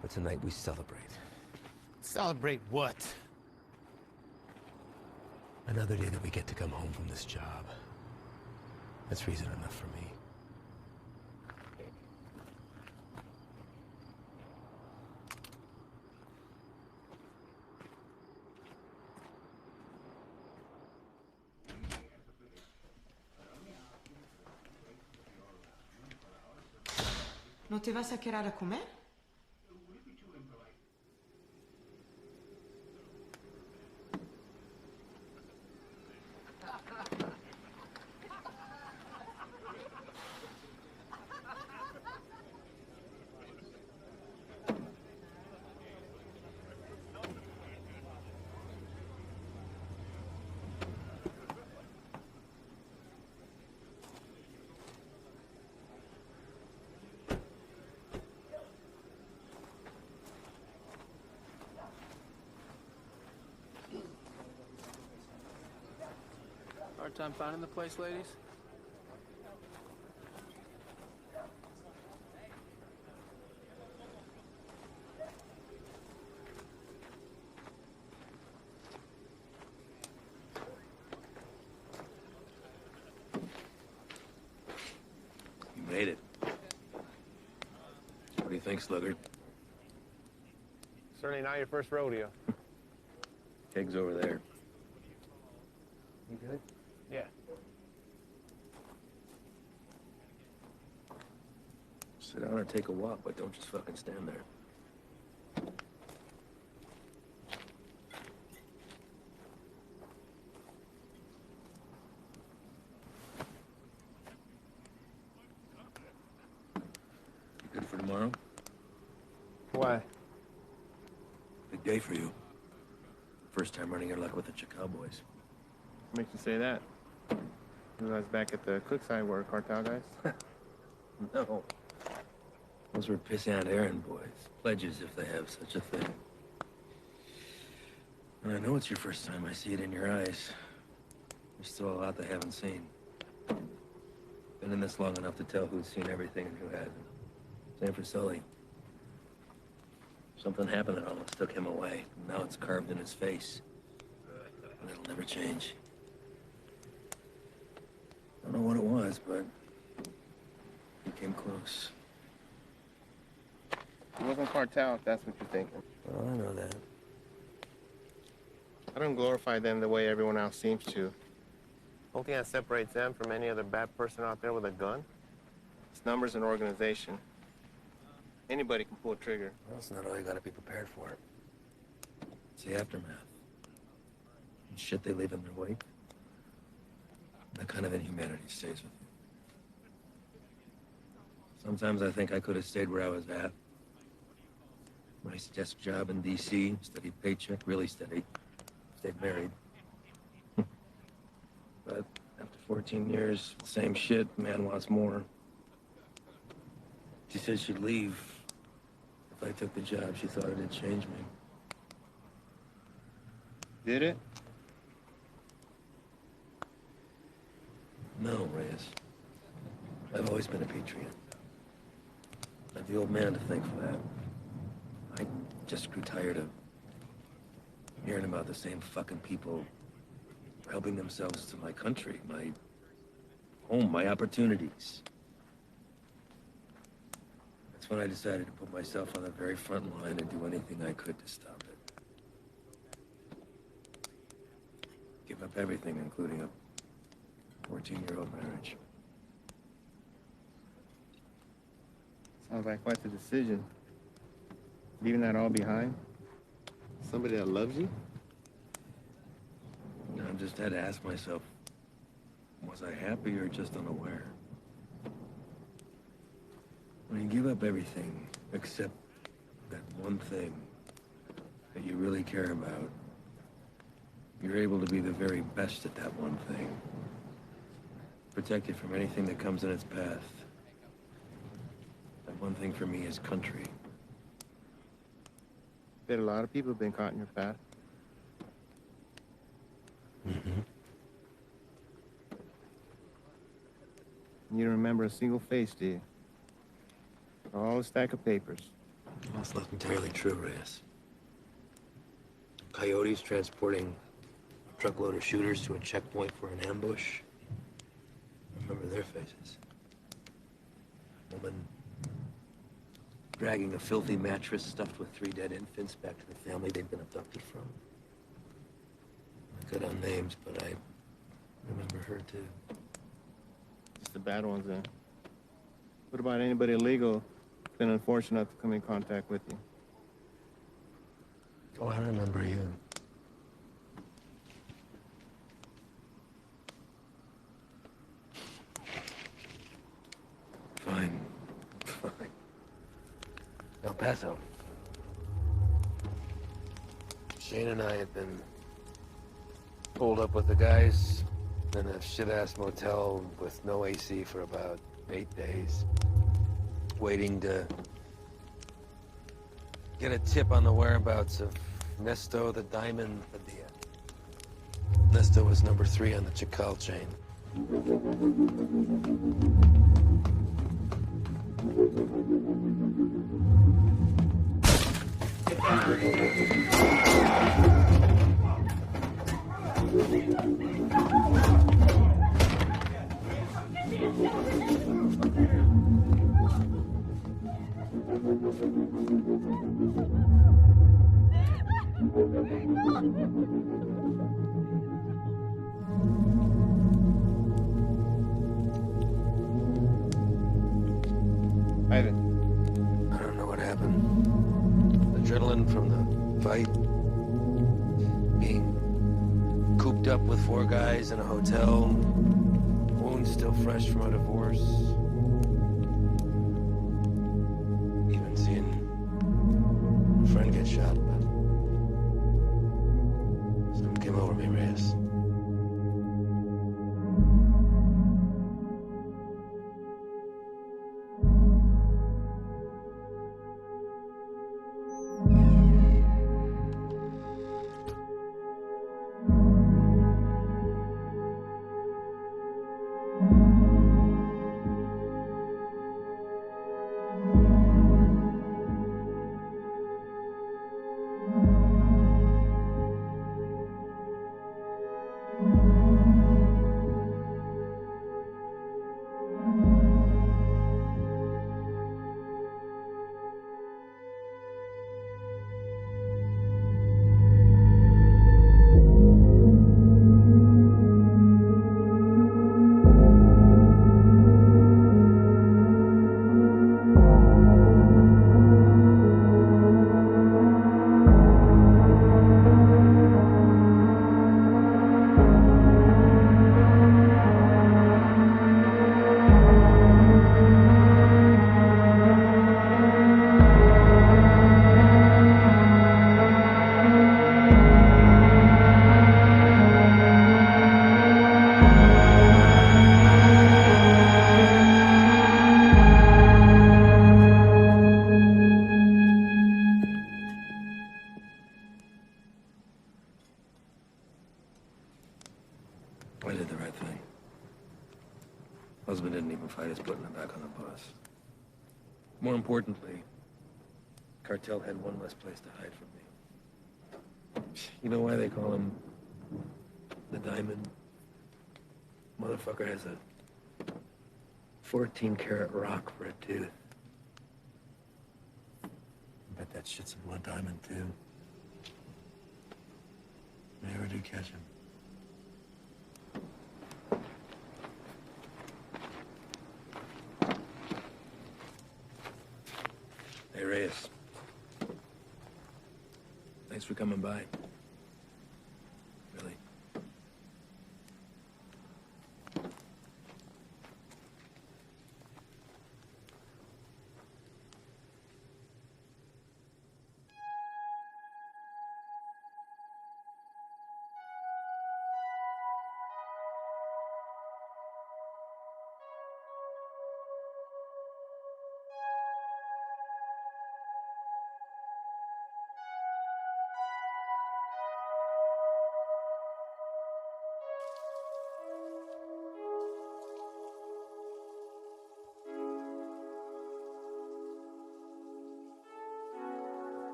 But tonight we celebrate. Celebrate what? Another day that we get to come home from this job. That's reason enough for me. ¿No te vas a quedar a comer? Hard time finding the place, ladies? You made it. What do you think, Sluggard? Certainly not your first rodeo. Keg's over there. You good? Yeah. Sit down or take a walk, but don't just fucking stand there. You good for tomorrow? Why? Big day for you. First time running your luck with the Cowboys. Makes you say that? You guys back at the Cookside were cartel guys? No. Those were pissant errand boys. Pledges, if they have such a thing. And I know it's your first time. I see it in your eyes. There's still a lot they haven't seen. Been in this long enough to tell who's seen everything and who hasn't. Same for Sully. Something happened that almost took him away. Now it's carved in his face. And it'll never change. Don't know what it was, but he came close. It wasn't cartel, if that's what you're thinking. Well, I know that. I don't glorify them the way everyone else seems to. Only thing that separates them from any other bad person out there with a gun, it's numbers and organization. Anybody can pull a trigger. Well, that's not all you gotta be prepared for. It's the aftermath. And shit they leave in their wake. That kind of inhumanity stays with you. Sometimes I think I could have stayed where I was at. Nice desk job in D.C., steady paycheck, really steady. Stayed married. But after 14 years, same shit, man wants more. She said she'd leave if I took the job. She thought it'd change me. Did it? No, Reyes. I've always been a patriot. I have the old man to thank for that. I just grew tired of hearing about the same fucking people helping themselves to my country, my home, my opportunities. That's when I decided to put myself on the very front line and do anything I could to stop it. Give up everything, including a 14-year-old marriage. Sounds like quite the decision. Leaving that all behind? Somebody that loves you? I just had to ask myself, was I happy or just unaware? When you give up everything except that one thing that you really care about, you're able to be the very best at that one thing. Protect it from anything that comes in its path. And one thing for me is country. Bet a lot of people have been caught in your path. Mm-hmm. You don't remember a single face, do you? All a stack of papers. That's not entirely true, Reyes. Coyotes transporting a truckload of shooters to a checkpoint for an ambush. I remember their faces. A woman dragging a filthy mattress stuffed with 3 dead infants back to the family they'd been abducted from. I cut on names, but I remember her too. Just the bad ones, then. What about anybody illegal been unfortunate enough to come in contact with you? Oh, I remember you. Fine. Fine. El Paso. Shane and I had been pulled up with the guys in a shit-ass motel with no AC for about 8 days, waiting to get a tip on the whereabouts of Nesto the Diamond Padilla. Nesto was number 3 on the Chacal chain. Ivan. I don't know what happened. Adrenaline from the fight. Being cooped up with 4 guys in a hotel. Wounds still fresh from a divorce. Even seeing a friend get shot, but something came over me, Reyes. I did the right thing. Husband didn't even fight us putting him back on the bus. More importantly, cartel had one less place to hide from me. You know why they call him the Diamond? Motherfucker has a 14-karat rock for a tooth. I bet that shit's a blood diamond, too. They never do catch him. Hey, Reyes. Thanks for coming by. Really.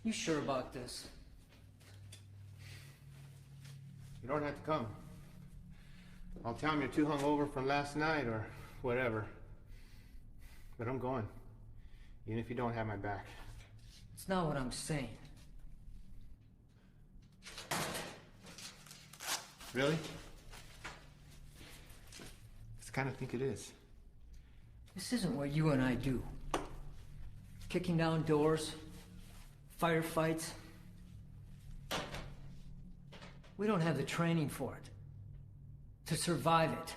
You sure about this? You don't have to come. I'll tell him you're too hungover from last night or whatever. But I'm going. Even if you don't have my back. It's not what I'm saying. Really? I kind of think it is. This isn't what you and I do. Kicking down doors, firefights. We don't have the training for it. To survive it.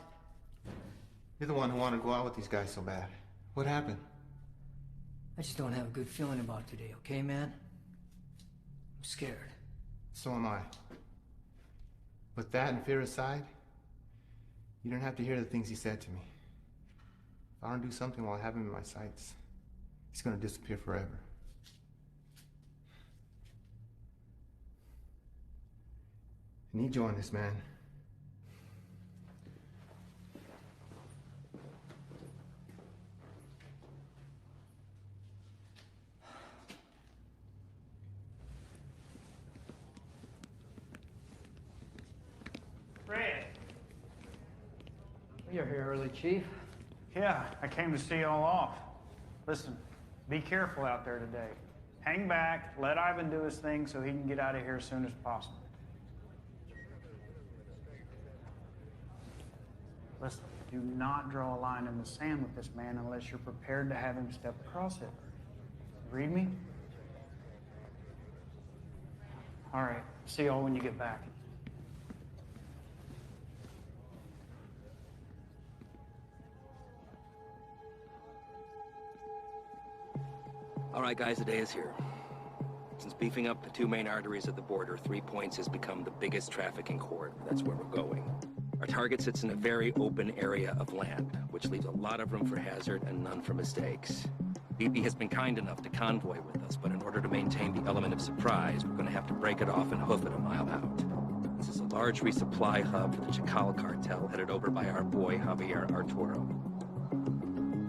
You're the one who wanted to go out with these guys so bad. What happened? I just don't have a good feeling about today, okay, man? I'm scared. So am I. With that and fear aside, you don't have to hear the things he said to me. If I don't do something while I have him in my sights, he's gonna disappear forever. I need you on this, man. Fred. You're here early, Chief. Yeah, I came to see y'all off. Listen, be careful out there today. Hang back, let Ivan do his thing so he can get out of here as soon as possible. Listen, do not draw a line in the sand with this man unless you're prepared to have him step across it. Read me? All right, see y'all when you get back. All right, guys, the day is here. Since beefing up the two main arteries at the border, 3 Points has become the biggest trafficking corridor. That's where we're going. Our target sits in a very open area of land, which leaves a lot of room for hazard and none for mistakes. BP has been kind enough to convoy with us, but in order to maintain the element of surprise, we're going to have to break it off and hoof it a mile out. This is a large resupply hub for the Chacal cartel headed over by our boy Javier Arturo.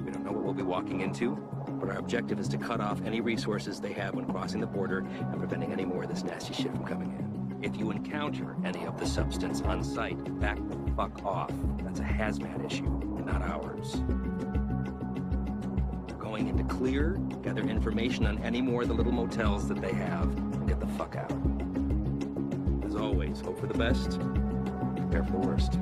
We don't know what we'll be walking into, but our objective is to cut off any resources they have when crossing the border and preventing any more of this nasty shit from coming in. If you encounter any of the substance on site, back the fuck off. That's a hazmat issue, not ours. We're going into clear, gather information on any more of the little motels that they have, and get the fuck out. As always, hope for the best, prepare for the worst.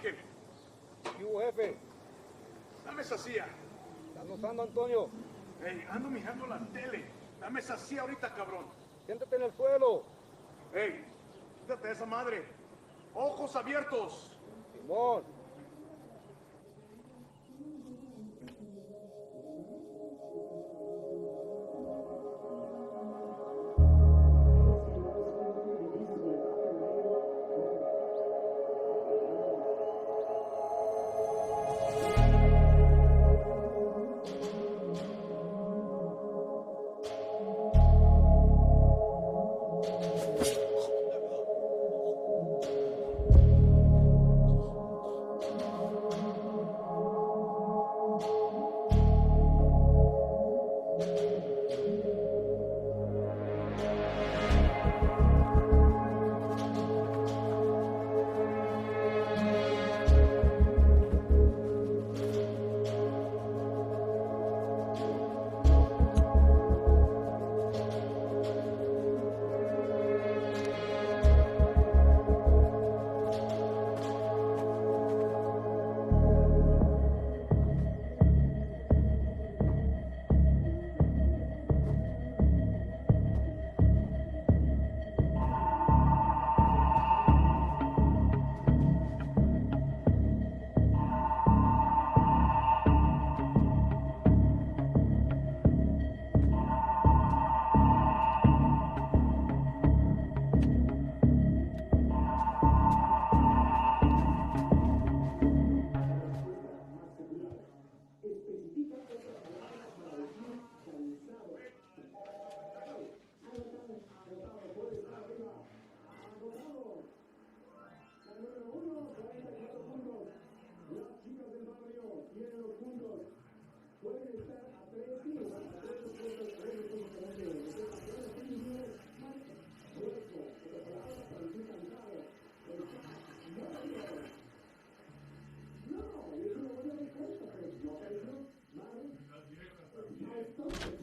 Ángel. ¿Qué hubo, jefe? Dame esa silla. ¿Estás notando, Antonio? Ey, ando mirando la tele. Dame esa silla ahorita, cabrón. Siéntate en el suelo. Ey, quítate de esa madre. Ojos abiertos. Simón. Exhausto.